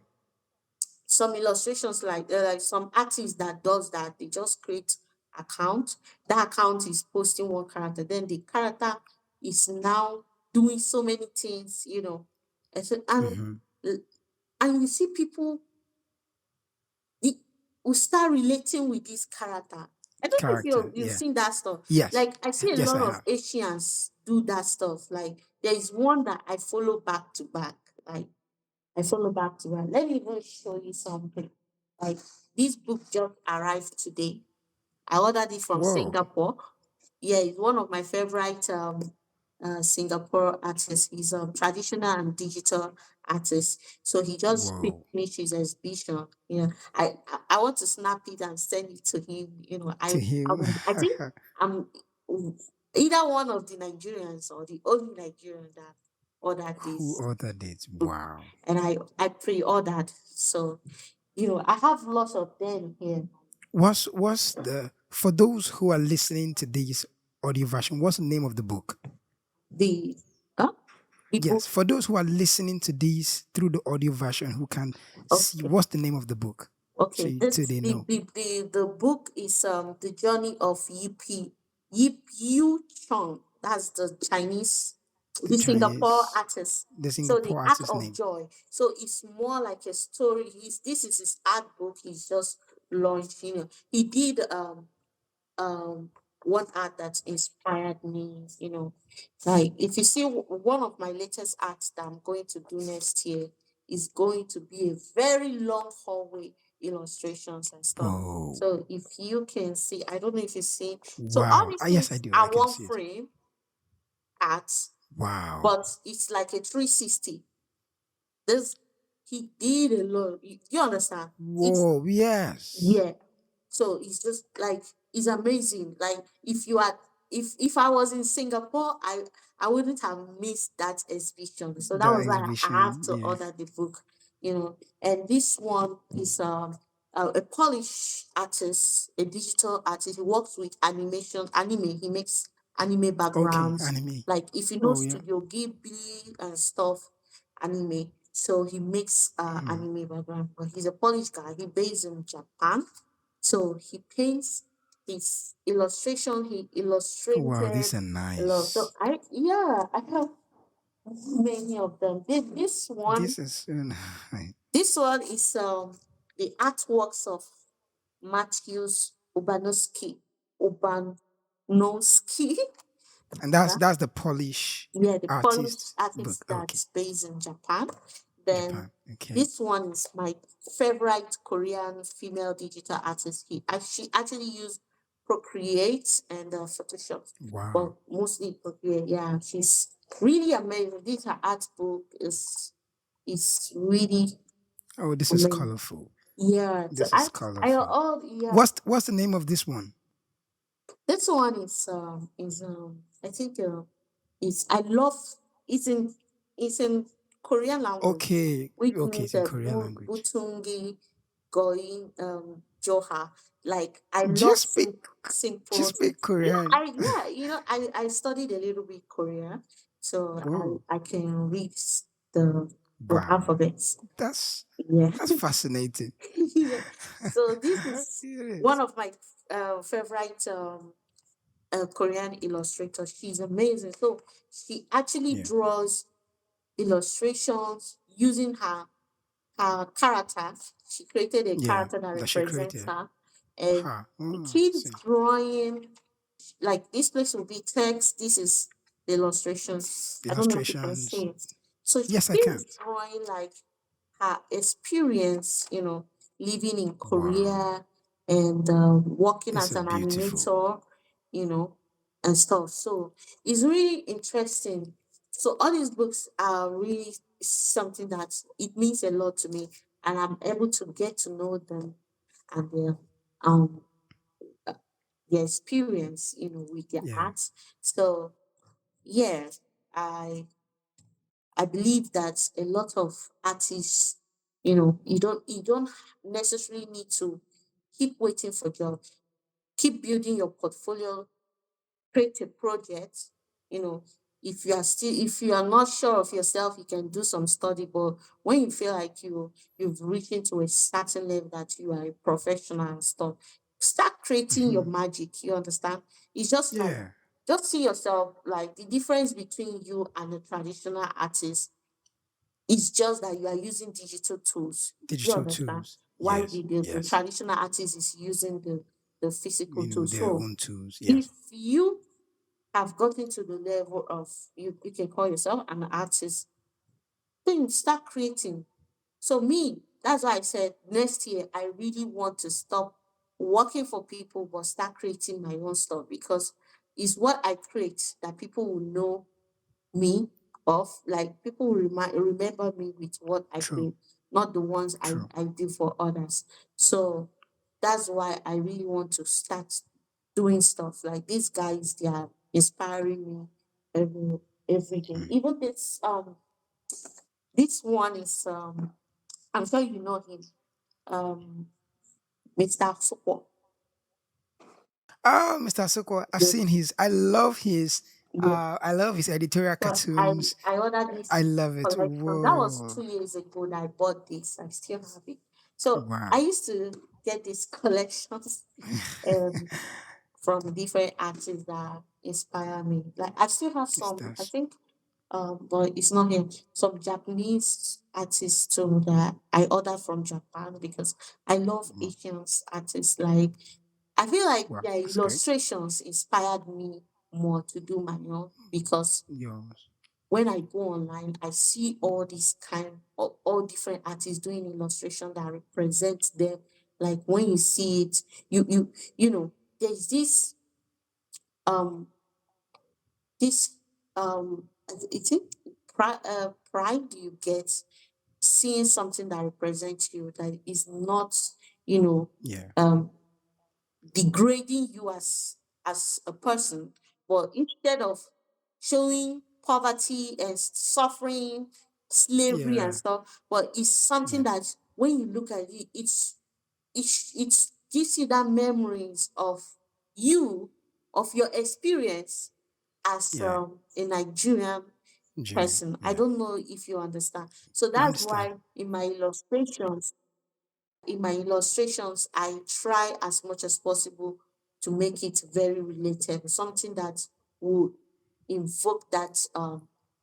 some illustrations, like some artists that does that. They just create account. That account is posting one character, then the character is now doing so many things, and Mm-hmm. and you see people, the, will start relating with this character. I don't know if Character. you've Yeah. seen that stuff. Yes. Like, I see a Yes, lot I of have. Asians do that stuff. Like, there is one that I follow back to back. Like, I follow back to back. Let me even show you something. Like, this book just arrived today. I ordered it from Whoa. Singapore. Yeah, it's one of my favorite Singapore artists. He's a traditional and digital artist. So he just Whoa. finished his exhibition. I want to snap it and send it to him. To him. I think I'm either one of the Nigerians or the only Nigerian that ordered Who this ordered it? book, Wow. and I pre-ordered. So I have lots of them here. What's the for those who are listening to this audio version, what's the name of the book? The huh? The Yes, book. for those who are listening to this through the audio version who can see Okay. what's the name of the book. Okay. So This they the know. the, the, the book is the journey of Yip Yu Chong. That's the Chinese, The the Singapore Chinese, artist. the So the Singapore art artist of name. joy. So it's more like a story. This is his art book. He's just launched. He did um one art that inspired me. Like, if you see one of my latest arts that I'm going to do next year is going to be a very long hallway illustrations and stuff. Oh, So if you can see, I don't know if you see, so all wow. these Ah, yes, I things do. I are can one see it. frame art, Wow. but it's like a 360. This He did a lot. You understand? It's Whoa, yes. Yeah. So it's just like, it's amazing. Like, if I was in Singapore, I wouldn't have missed that exhibition. So that The was why I have exhibition, to yeah. order the book. And this one is a Polish artist, a digital artist. He works with anime. He makes anime Okay, backgrounds. anime. Like, if you know Oh, yeah. Studio Ghibli and stuff, anime. So he makes Hmm. anime background, but he's a Polish guy. He based in Japan. So he paints his illustration. He Wow, illustrated these are a lot. So nice. I have many of them. This one, This is so nice. this one is the artworks of Matthews Ubanowski. And that's the Polish Yeah, the Polish artist book. artist Okay, that's based in Japan. Then Japan. Okay. this one is my favorite Korean female digital artist. She actually used Procreate and Photoshop, but Wow. mostly Procreate. Yeah, she's really amazing. This her art book is really Oh, this is amazing. colorful. Yeah, so This is colorful. yeah. What's the name of this one? This one is I think it's I love it's in Korean language, Okay, which okay, means it's in Korean language. Butungi going Joha. Like I love Just to speak, sing just poetry. speak Korean. I studied a little bit Korea, so Oh, I can read the wow. alphabets. That's Yeah. that's fascinating. Yeah. So this is It one is. of my favorite Korean illustrators. She's amazing. So she actually Yeah. draws illustrations using her character. She created a Yeah. character that That she represents created. her, and Ha. she Oh, keeps interesting. drawing. Like this place will be text. This is the illustrations. I don't know if you can Illustrations. see it. So she Yes, I can. keeps drawing like her experience, living in Wow. Korea and working This as is an beautiful. animator, you know, and stuff. So it's really interesting. So all these books are really something that it means a lot to me, and I'm able to get to know them and um uh, their experience, with their Yeah. art. So yeah, I I believe that a lot of artists, you don't necessarily need to keep waiting for job. Keep building your portfolio, create a project, you know. If you are not sure of yourself, you can do some study, but when you feel like you've reached into a certain level that you are a professional and stuff, start creating your Hmm. magic. You understand? It's just like Yeah. just see yourself like the difference between you and a traditional artist. It's just that you are using digital tools. You Digital understand? tools. Why Yes. the Yes. traditional artist is using the physical tools. Their So own tools. if Yes. you have gotten to the level of you can call yourself an artist, then start creating. So me, that's why I said next year I really want to stop working for people but start creating my own stuff because it's what I create that people will know me of. Like people will remember me with what I True. create, not the ones True. I do for others. So that's why I really want to start doing stuff. Like these guys, they are inspiring me every day. Mm. Even this one is I'm sure you know him, um Mr. Support. Oh, Mr. Soko, I've Yes, seen his. I love his. yes. I love his editorial So I cartoons. I ordered I this love it. collection. That was Whoa. 2 years ago that I bought this. I still have it. So I Wow. used to get these collections um from different artists that inspire me. Like I still have It's some, I that's think, but it's not here. Some Japanese artists too that I ordered from Japan because I love wow. Asian artists. Like I feel like Wow. their That's great. illustrations inspired me more to do my own because Yours. when I go online, I see all these all different artists doing illustration that represent them. Like when you see it, you know, there's um this it's it pride you get seeing something that represents you that is not, you know, Yeah. um degrading you as a person, but instead of showing poverty and suffering, slavery and Yeah. stuff, but it's something Yeah. that when you look at it, it gives you that memories of you, of your experience as Yeah. a Nigerian Junior. person. I Yeah. don't know if you understand. So I that's understand. why in my illustrations, I try as much as possible to make it very relatable, something that will invoke that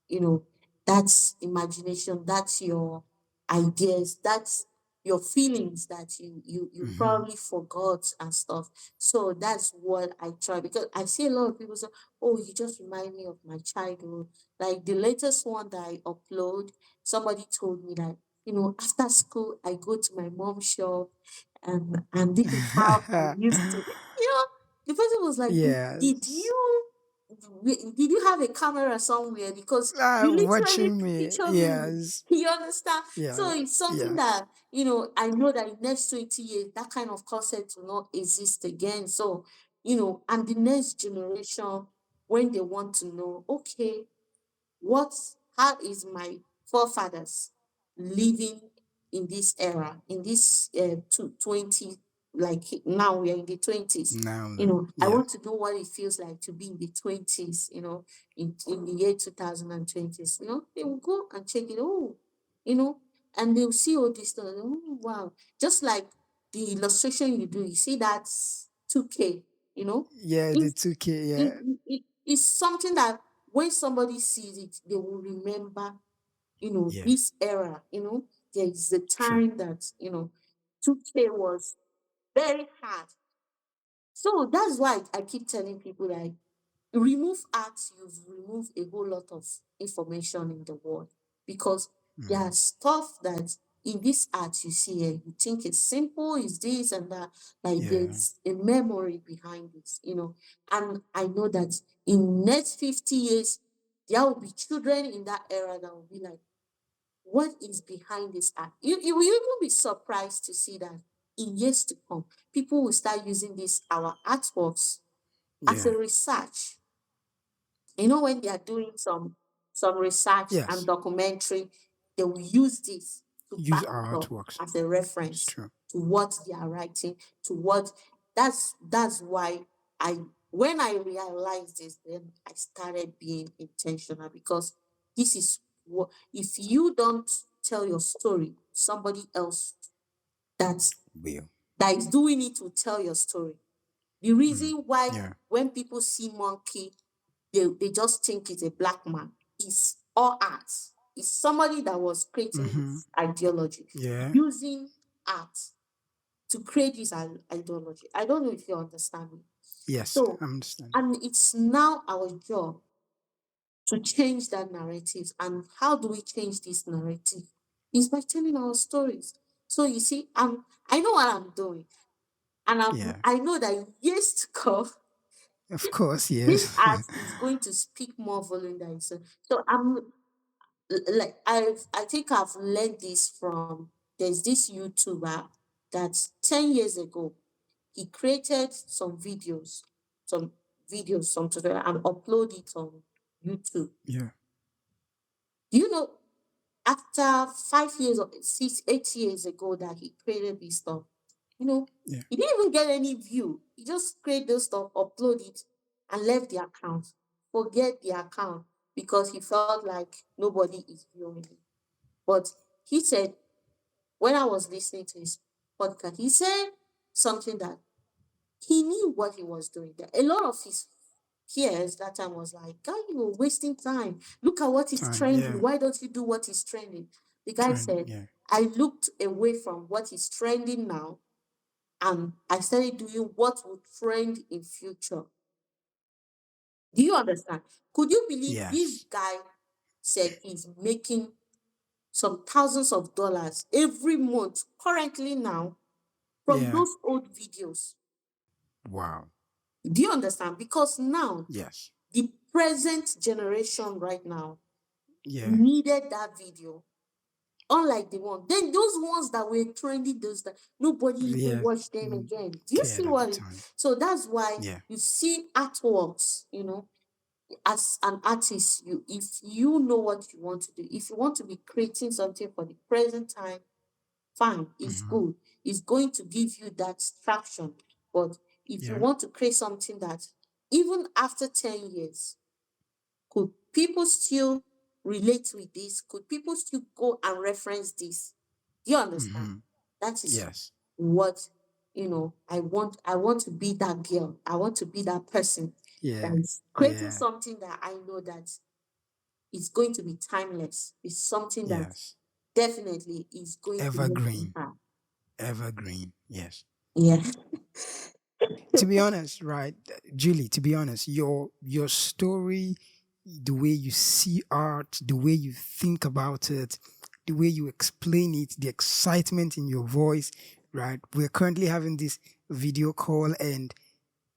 you know, that's imagination, that's your ideas, that's your feelings that you Hmm. probably forgot and stuff. So that's what I try because I see a lot of people say, oh, you just remind me of my childhood. Like the latest one that I upload, somebody told me that after school, I go to my mom's shop, and this is how I used to. The person was like, Did Yes. you have a camera somewhere? Because Ah, you literally watching me. picture me." Yes. You understand? So Yeah. it's something Yes. that, I know that in next 20 years, that kind of concept will not exist again. So, and the next generation, when they want to know, okay, what how is my forefathers living in this era, in this 20 like now we are in the 20s. Now, I yeah, want to know what it feels like to be in the 20s, in the year 2020s. They will go and check it. Oh, and they'll see all this stuff. Oh, wow. Just like the illustration you do, you see that's 2K, you know. yeah, the It's, 2K, it, yeah, it's something that when somebody sees it, they will remember, yeah, this era, there is the true, time that, 2K was very hard. So that's why I keep telling people, like, remove art, you've removed a whole lot of information in the world, because there are mm, stuff that in this art you see here, you think it's simple, it's this and that, like yeah, there's a memory behind this. And I know that in next 50 years, there will be children in that era that will be like, what is behind this art? You will even be surprised to see that in years to come, people will start using this our artworks as a yeah, research. When they are doing some research and yes. documentary, they will use this to Use back our it up artworks. as a It's reference true. to what they are writing, to what that's why I when I realized this, then I started being intentional, because this is what, if you don't tell your story, somebody else that Will. that is doing it will tell your story. The Mm, reason why yeah, when people see monkey, they just think it's a black man. It's all art. It's somebody that was creating mm-hmm, this ideology, yeah, using art to create this ideology. I don't know if you understand me. yes, So, I understand. and it's now our job to change that narrative. And how do we change this narrative? Is by telling our stories. So you see, I know what I'm doing. And Yeah, I know that in years to come, of course, this yes. art is going to speak more volume than itself. So like I think I've learned this from, there's this YouTuber that 10 years ago he created some videos, some tutorial, and upload it on YouTube. Yeah, Do you know, after 5 years or 6, 8 years ago that he created this stuff, you know, yeah, he didn't even get any view. He just created those stuff, upload it, and left the account. Forget the account, because he felt like nobody is viewing it. But he said, when I was listening to his podcast, he said something that he knew what he was doing. That a lot of his peers that time was like, "Guy, you're wasting time. Look at what is time, trending. yeah, Why don't you do what is trending?" The guy trend, said, yeah, I looked away from what is trending now, and I started doing what will trend in future. Do you understand? Could you believe this yes, guy said he's making some thousands of dollars every month currently now from yeah, those old videos? wow, Do you understand? Because now yes, the present generation right now yeah, needed that video, unlike the one. Then those ones that were trending, those that nobody even yeah, watched them mm, again. Do you see cared at the what? time. So that's why Yeah, you see artworks. As an artist, if you know what you want to do, if you want to be creating something for the present time, fine, it's mm-hmm, good. It's going to give you that traction. But if you yeah, want to create something that even after 10 years, could people still relate with this? Could people still go and reference this? Do you understand? mm-hmm, That is yes, what I want to be that girl. I want to be that person that yeah, is creating yeah, something that I know that is going to be timeless. It's something that yes, definitely is going to make evergreen, impact. evergreen, yes. Yeah. To be honest, right, Julie, to be honest, your story, the way you see art, the way you think about it, the way you explain it, the excitement in your voice, right? We're currently having this video call and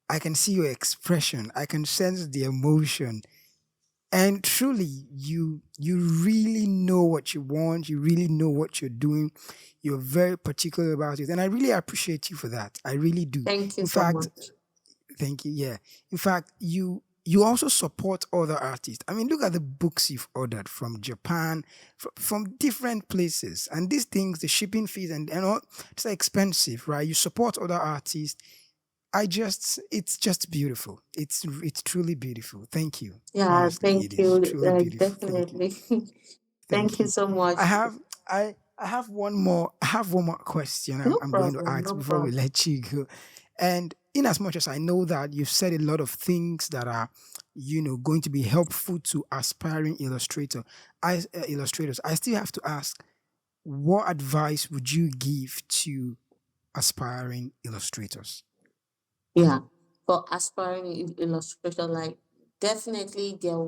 I can see your expression. I can sense the emotion. And truly, you really know what you want. You really know what you're doing. You're very particular about it. And I really appreciate you for that. I really do. Thank you In so fact, much. thank you. Yeah. In fact, you also support other artists. I mean, look at the books you've ordered from Japan, from different places, and these things, the shipping fees and all, it's expensive, right? You support other artists. It's just beautiful. It's truly beautiful. Thank you. Yeah, Honestly, it thank is you. truly beautiful. Thank you. Definitely. Thank Thank you you. so I much. have I have one more. I have one more question. No I'm going to problem. ask No before we problem. let you go. And in as much as I know that you've said a lot of things that are, going to be helpful to aspiring illustrators, I still have to ask, what advice would you give to aspiring illustrators? Yeah. For aspiring illustrator, like definitely there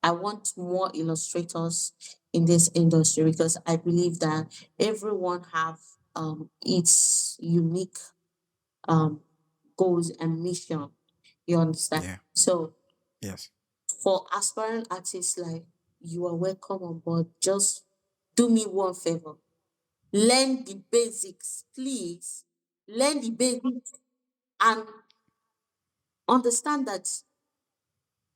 I want more illustrators in this industry because I believe that everyone have its unique um goals and mission. You understand? Yeah. So Yes. for aspiring artists, like you are welcome on board. Just do me one favor. Learn the basics, please. Learn the basics and understand that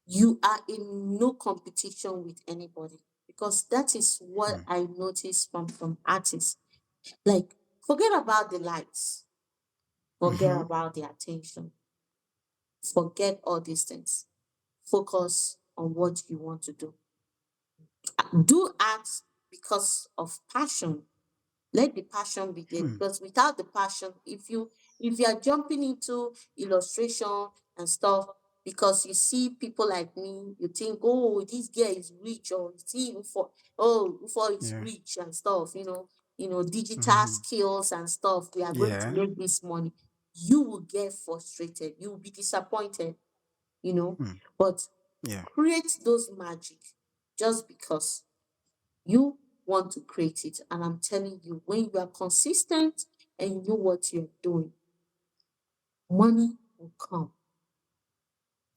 you are in no competition with anybody. Because that is what Mm. I noticed from artists. Like, forget about the likes, forget Mm-hmm. about the attention, forget all these things. Focus on what you want to do. Do art because of passion. Let the passion be there, Hmm. because without the passion, if you are jumping into illustration and stuff because you see people like me, you think, oh, this girl is rich, or you see Ufo is Yeah. rich and stuff, digital Mm-hmm. skills and stuff, we are going to Yeah. make this money. You will get frustrated, you will be disappointed, you know Hmm. but Yeah. create those magic just because you want to create it. And I'm telling you, when you are consistent and you know what you're doing, money will come.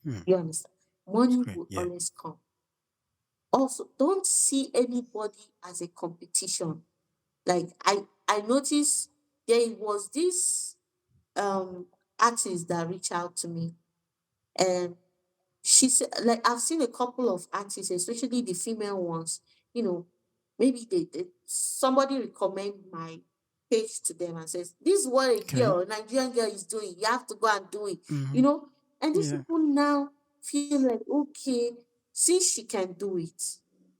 Hmm. You understand? It's Money great. will Yeah. always come. Also, don't see anybody as a competition. Like I noticed there was this artist that reached out to me, and she said, like, I've seen a couple of artists, especially the female ones, you know, maybe somebody recommend my page to them and says, this is what Okay. a Nigerian girl is doing. You have to go and do it, Mm-hmm. you know. And these Yeah. people now feel like, okay, since she can do it,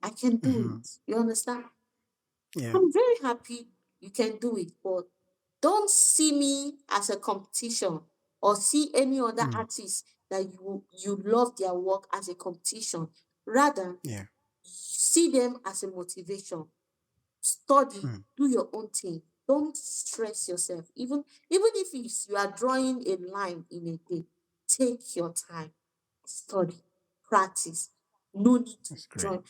I can do Mm-hmm. it. You understand? Yeah. I'm very happy you can do it, but don't see me as a competition, or see any other Mm. artist that you love their work as a competition. Rather, Yeah. see them as a motivation. Study, Mm. do your own thing. Don't stress yourself. Even if you are drawing a line in a day, take your time, study, practice. No need to That's great. join.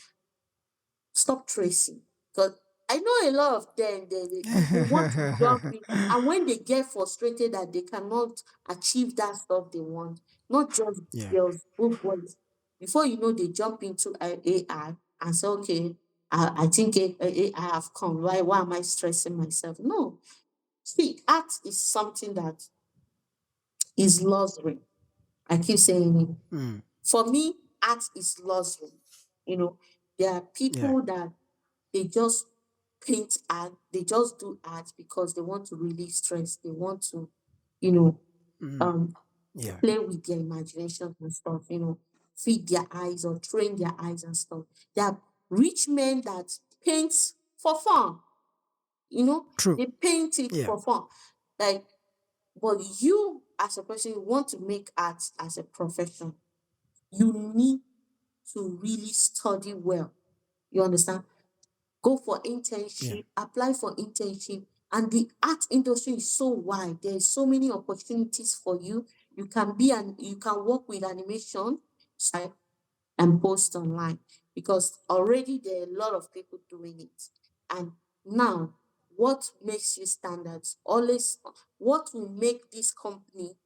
Stop tracing. Because I know a lot of them, they want to jump in. And when they get frustrated that they cannot achieve that stuff they want, not just Yeah. girls, both boys, before you know, they jump into AI and say, okay, I think AI have come. Why am I stressing myself? No. See, art is something that is luxury. I keep saying it. Mm. For me, art is luxury. You know, there are Yeah. people that they just paint art, they just do art because they want to relieve stress. They want to, you know, Mm. um, Yeah. play with their imagination and stuff, feed their eyes or train their eyes and stuff. There are rich men that paint for fun, True. they paint it Yeah. for fun. Like, but you as a person, you want to make art as a profession, you need to really study well. You understand? Go for Yeah. internship, apply for internship. And the art industry is so wide. There's so many opportunities for you. You can work with animation and post online, because already there are a lot of people doing it. And now, what makes you stand out? Always, what will make this company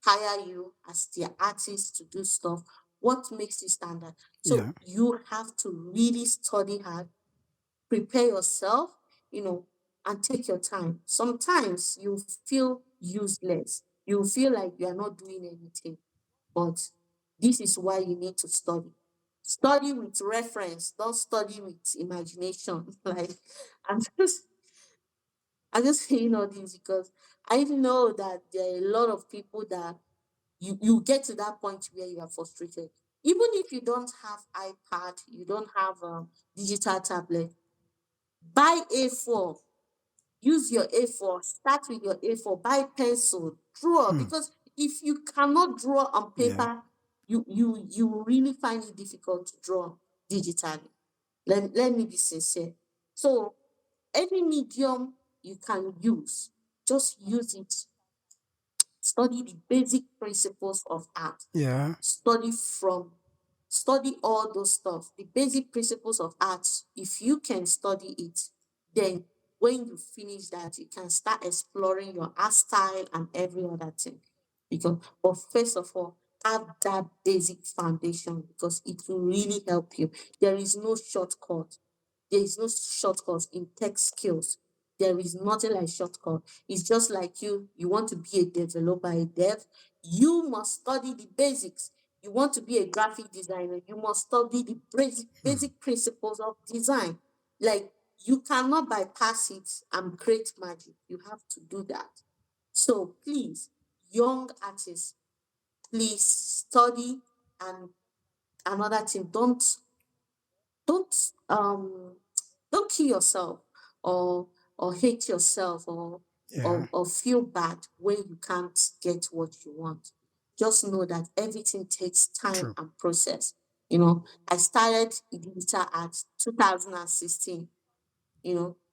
hire you as their artist to do stuff? What makes you stand out? Yeah. So you have to really study hard, prepare yourself, and take your time. Sometimes you feel useless. You feel like you are not doing anything, but This is why you need to study. Study with reference, don't study with imagination. Like, I'm just I'm just saying all this because I know that there are a lot of people that you get to that point where you are frustrated. Even if you don't have iPad, you don't have a digital tablet, buy A4. Use your A4. Start with your A4. Buy pencil. Draw, Hmm. because if you cannot draw on Yeah. paper, you will really find it difficult to draw digitally. Let me be sincere. So any medium you can use, just use it. Study the basic principles of art. Yeah. Study from Study all those stuff, the basic principles of art. If you can study it, then when you finish that, you can start exploring your art style and every other thing. But first of all, have that basic foundation because it will really help you. There is no shortcut. There is no shortcut in tech skills. There is nothing like shortcut. It's just like you want to be a developer, a dev, you must study the basics. You want to be a graphic designer, you must study the Hmm. basic principles of design. Like, you cannot bypass it and create magic. You have to do that. So please, young artists, please study. And another thing, don't um don't kill yourself, or hate yourself, Yeah. or feel bad when you can't get what you want. Just know that everything takes time True. and process. I started digital art 2016,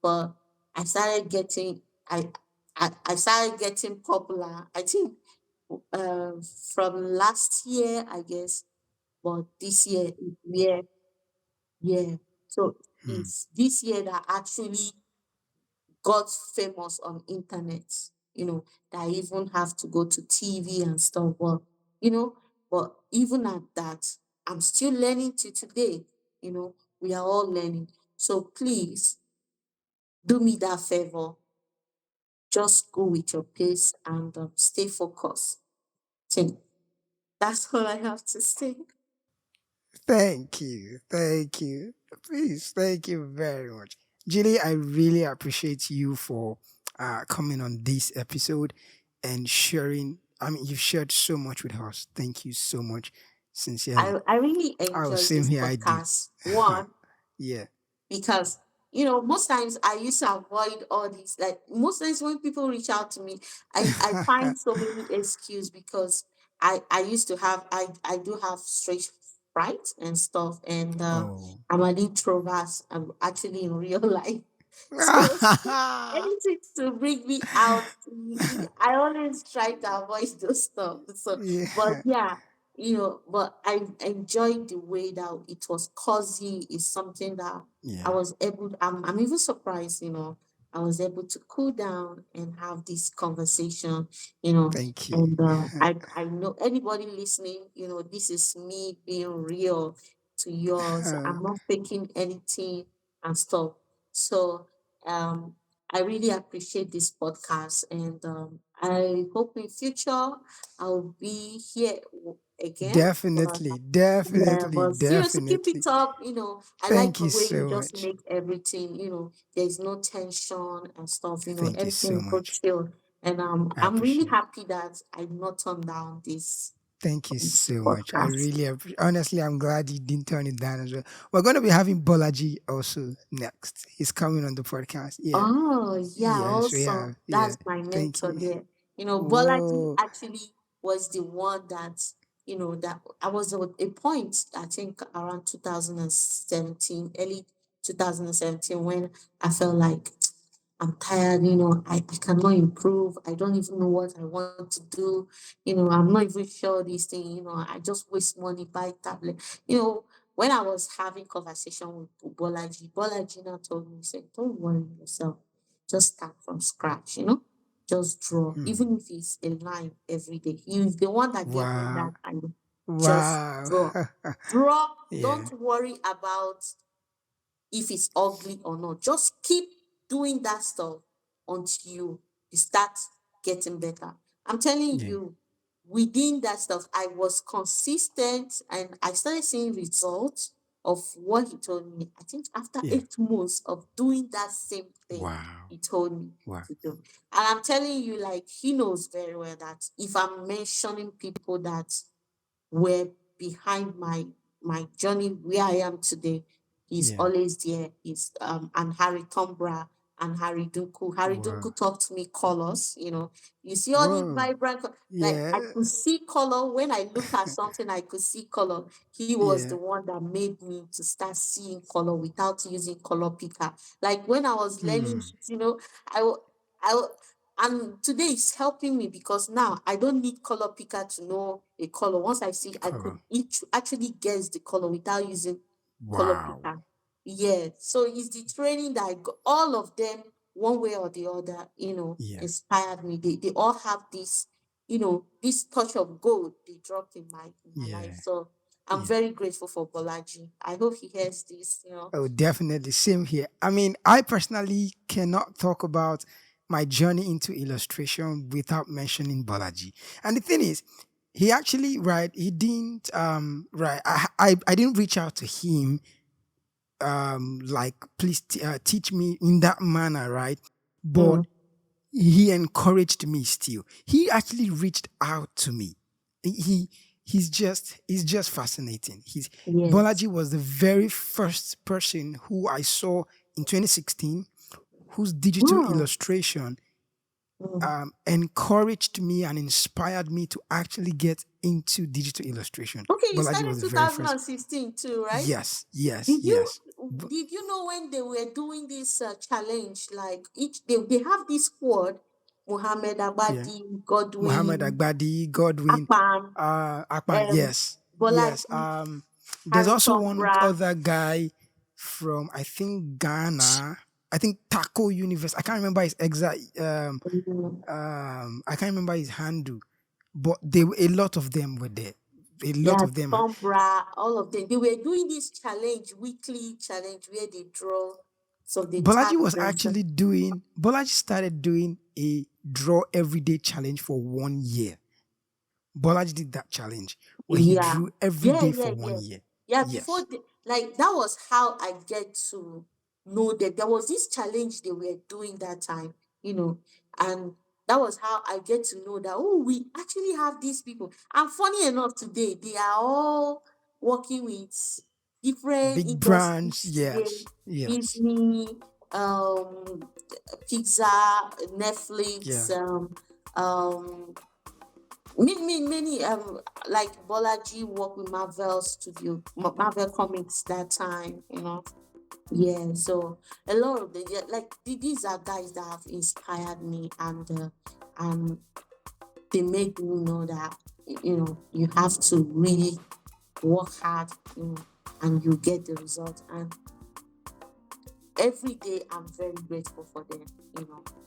but I started getting I started getting popular, I think, uh, from last year, I guess. But this year is where, yeah. So Hmm. it's this year that actually got famous on internet, that I even have to go to TV and stuff. You know, but even at that, I'm still learning to today. We are all learning. So please do me that favor. Just go with your pace and stay focused. Think that's all I have to say. Thank you. Thank you. Please, thank you very much. Julie, I really appreciate you for coming on this episode and sharing. I mean, you've shared so much with us. Thank you so much. Sincerely. I really Oh, enjoyed same this here. I do. podcast. One, Yeah. because most times I used to avoid all these. Like, most times when people reach out to me, I find so many excuses because I used to have I do have stage fright and stuff, and Oh. I'm an introvert. I'm actually in real life. So anything to bring me out, I always try to avoid those stuff. So, but Yeah. yeah, but I enjoyed the way that it was cozy. Is something that I Yeah. was able. I'm even surprised. I was able to cool down and have this conversation. You know, Thank you. and I know anybody listening. This is me being real to yours. I'm not faking anything and stuff. So um, I really appreciate this podcast, and I hope in future I'll be here again. But Definitely. yeah, Definitely. but seriously, keep it Definitely. up. I like Thank the you way you so just much. make everything. There's no tension and stuff. Thank you Everything so is so much. chill, and I I'm really appreciate. happy that I did not turn down Thank you this so much. I podcast. really appreciate. Honestly, I'm glad you didn't turn it down as well. We're going to be having Bolaji also next. He's coming on the podcast. Yeah. Oh, yeah, Yeah. So yeah. also, Yeah. that's my Thank mentor you. there. Bolaji Whoa. actually was the one that I was at a point, I think around 2017, early 2017, when I felt like I'm tired, I cannot improve. I don't even know what I want to do. I'm not even sure this thing, I just waste money, buy tablet. When I was having conversation with Bolaji now told me, he said, don't worry yourself. Just start from scratch, just draw. Hmm. Even if it's a line every day. He's the one that gave me that Wow. kind of just Wow. draw. Draw. Yeah. Don't worry about if it's ugly or not. Just keep doing that stuff until you start getting better. I'm telling Yeah. you, within that stuff, I was consistent and I started seeing results of what he told me. I think after Yeah. 8 months of doing that same thing Wow. he told me Wow. to do. And I'm telling you, like, he knows very well that if I'm mentioning people that were behind my journey where I am today. He's Yeah. always there. He's and Harry Tombra and Harry Duku. Harry Wow. Duku taught me colors, You see all these Whoa. vibrant like Yeah. I could see color when I look at something, I could see color. He was Yeah. the one that made me to start seeing color without using color picker. Like when I was learning Hmm. it, I w- I w- and today it's helping me because now I don't need color picker to know a color. Once I see, I could Color. actually guess the color without using color Wow. picker. Yeah. So it's the training that I got. All of them, one way or the other, Yeah. inspired me. They all have this, this touch of gold they dropped in my life. Yeah. So I'm Yeah. very grateful for Bolaji. I hope he hears this. Oh, definitely. Same here. I mean, I personally cannot talk about my journey into illustration without mentioning Bolaji. And the thing is, he actually, right, he didn't, right, I didn't reach out to him, like, please teach me in that manner, right? But Mm, he encouraged me still. He actually reached out to me. He he's just fascinating. He's yes. Bolaji was the very first person who I saw in 2016 whose digital Wow. illustration Mm. encouraged me and inspired me to actually get into digital illustration. Okay, you Bolaji started was the very first. 2016 too, right? Yes, yes, Did you yes. did you know when they were doing this challenge? Like they have this squad: Muhammad Yeah. Abadi, Muhammad Godwin, Agbadi, Godwin, Akpan, Akpan, yes, yes. Bolaji, There's Harry also one Tombra. other guy from I think Ghana. I think Taco Universe. I can't remember his exact. Mm, I can't remember his handle, but a lot of them were there. A lot yeah, of them. Tombra, all of them. They were doing this challenge, weekly challenge where they draw. So they tag themselves. Bolaji started doing a draw everyday challenge for 1 year. Bolaji did that challenge where he Yeah. drew every Yeah, day yeah, for one yeah. year. Yeah, Yes. like that was how I get to know that there was this challenge they were doing that time, and that was how I get to know that, oh, we actually have these people. And funny enough, today they are all working with different Big brands. industries. Yeah, Yes. Yes. Disney, um, Pixar, Netflix, Yeah. um, many like Bolaji worked with Marvel Studio, Marvel Comics that time. Yeah, so a lot of these are guys that have inspired me, and they make me know that you have to really work hard, and you get the result. And every day I'm very grateful for them,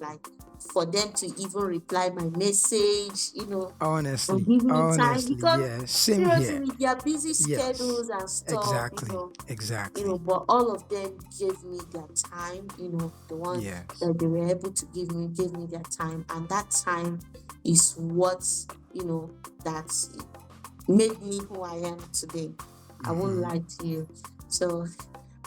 like for them to even reply my message, and Honestly. give me time Honestly. because Yeah. Same seriously here. with their busy Yes. schedules and stuff, Exactly. Exactly. but all of them gave me their time, the one Yes. that they were able to gave me their time, and that time is what that made me who I am today. I won't Mm-hmm. lie to you. So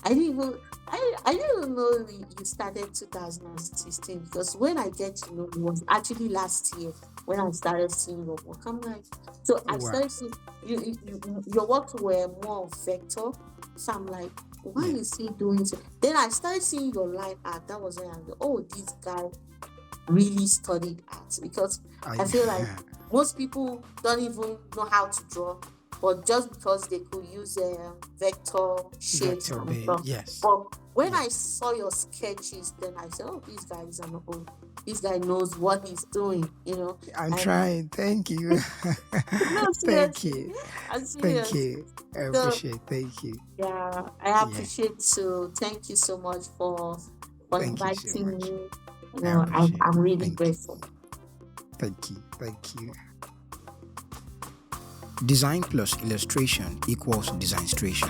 I didn't even I didn't know you started 2016, because when I get to know it was actually last year when I started seeing your work. I'm like, so I Wow. started seeing your work were more of vector. So I'm like, why Yeah. is he doing so? Then I started seeing your line art. That was when I go, oh, this guy really studied art, because I, I feel like most people don't even know how to draw, but just because they could use vector shapes vector and bay. stuff. Yes. But when I Yes. saw your sketches, then I said, "Oh, this guy is an old. This guy knows what he's doing." I'm And trying. Thank you. no, Thank seriously, you. I'm Thank serious. you. I So appreciate. Thank you. yeah, I Yeah. appreciate. So thank you so much for Thank you so inviting much. me. I I'm appreciate. I'm really Thank you. grateful. Thank you. Thank you. Design plus illustration equals Designstration.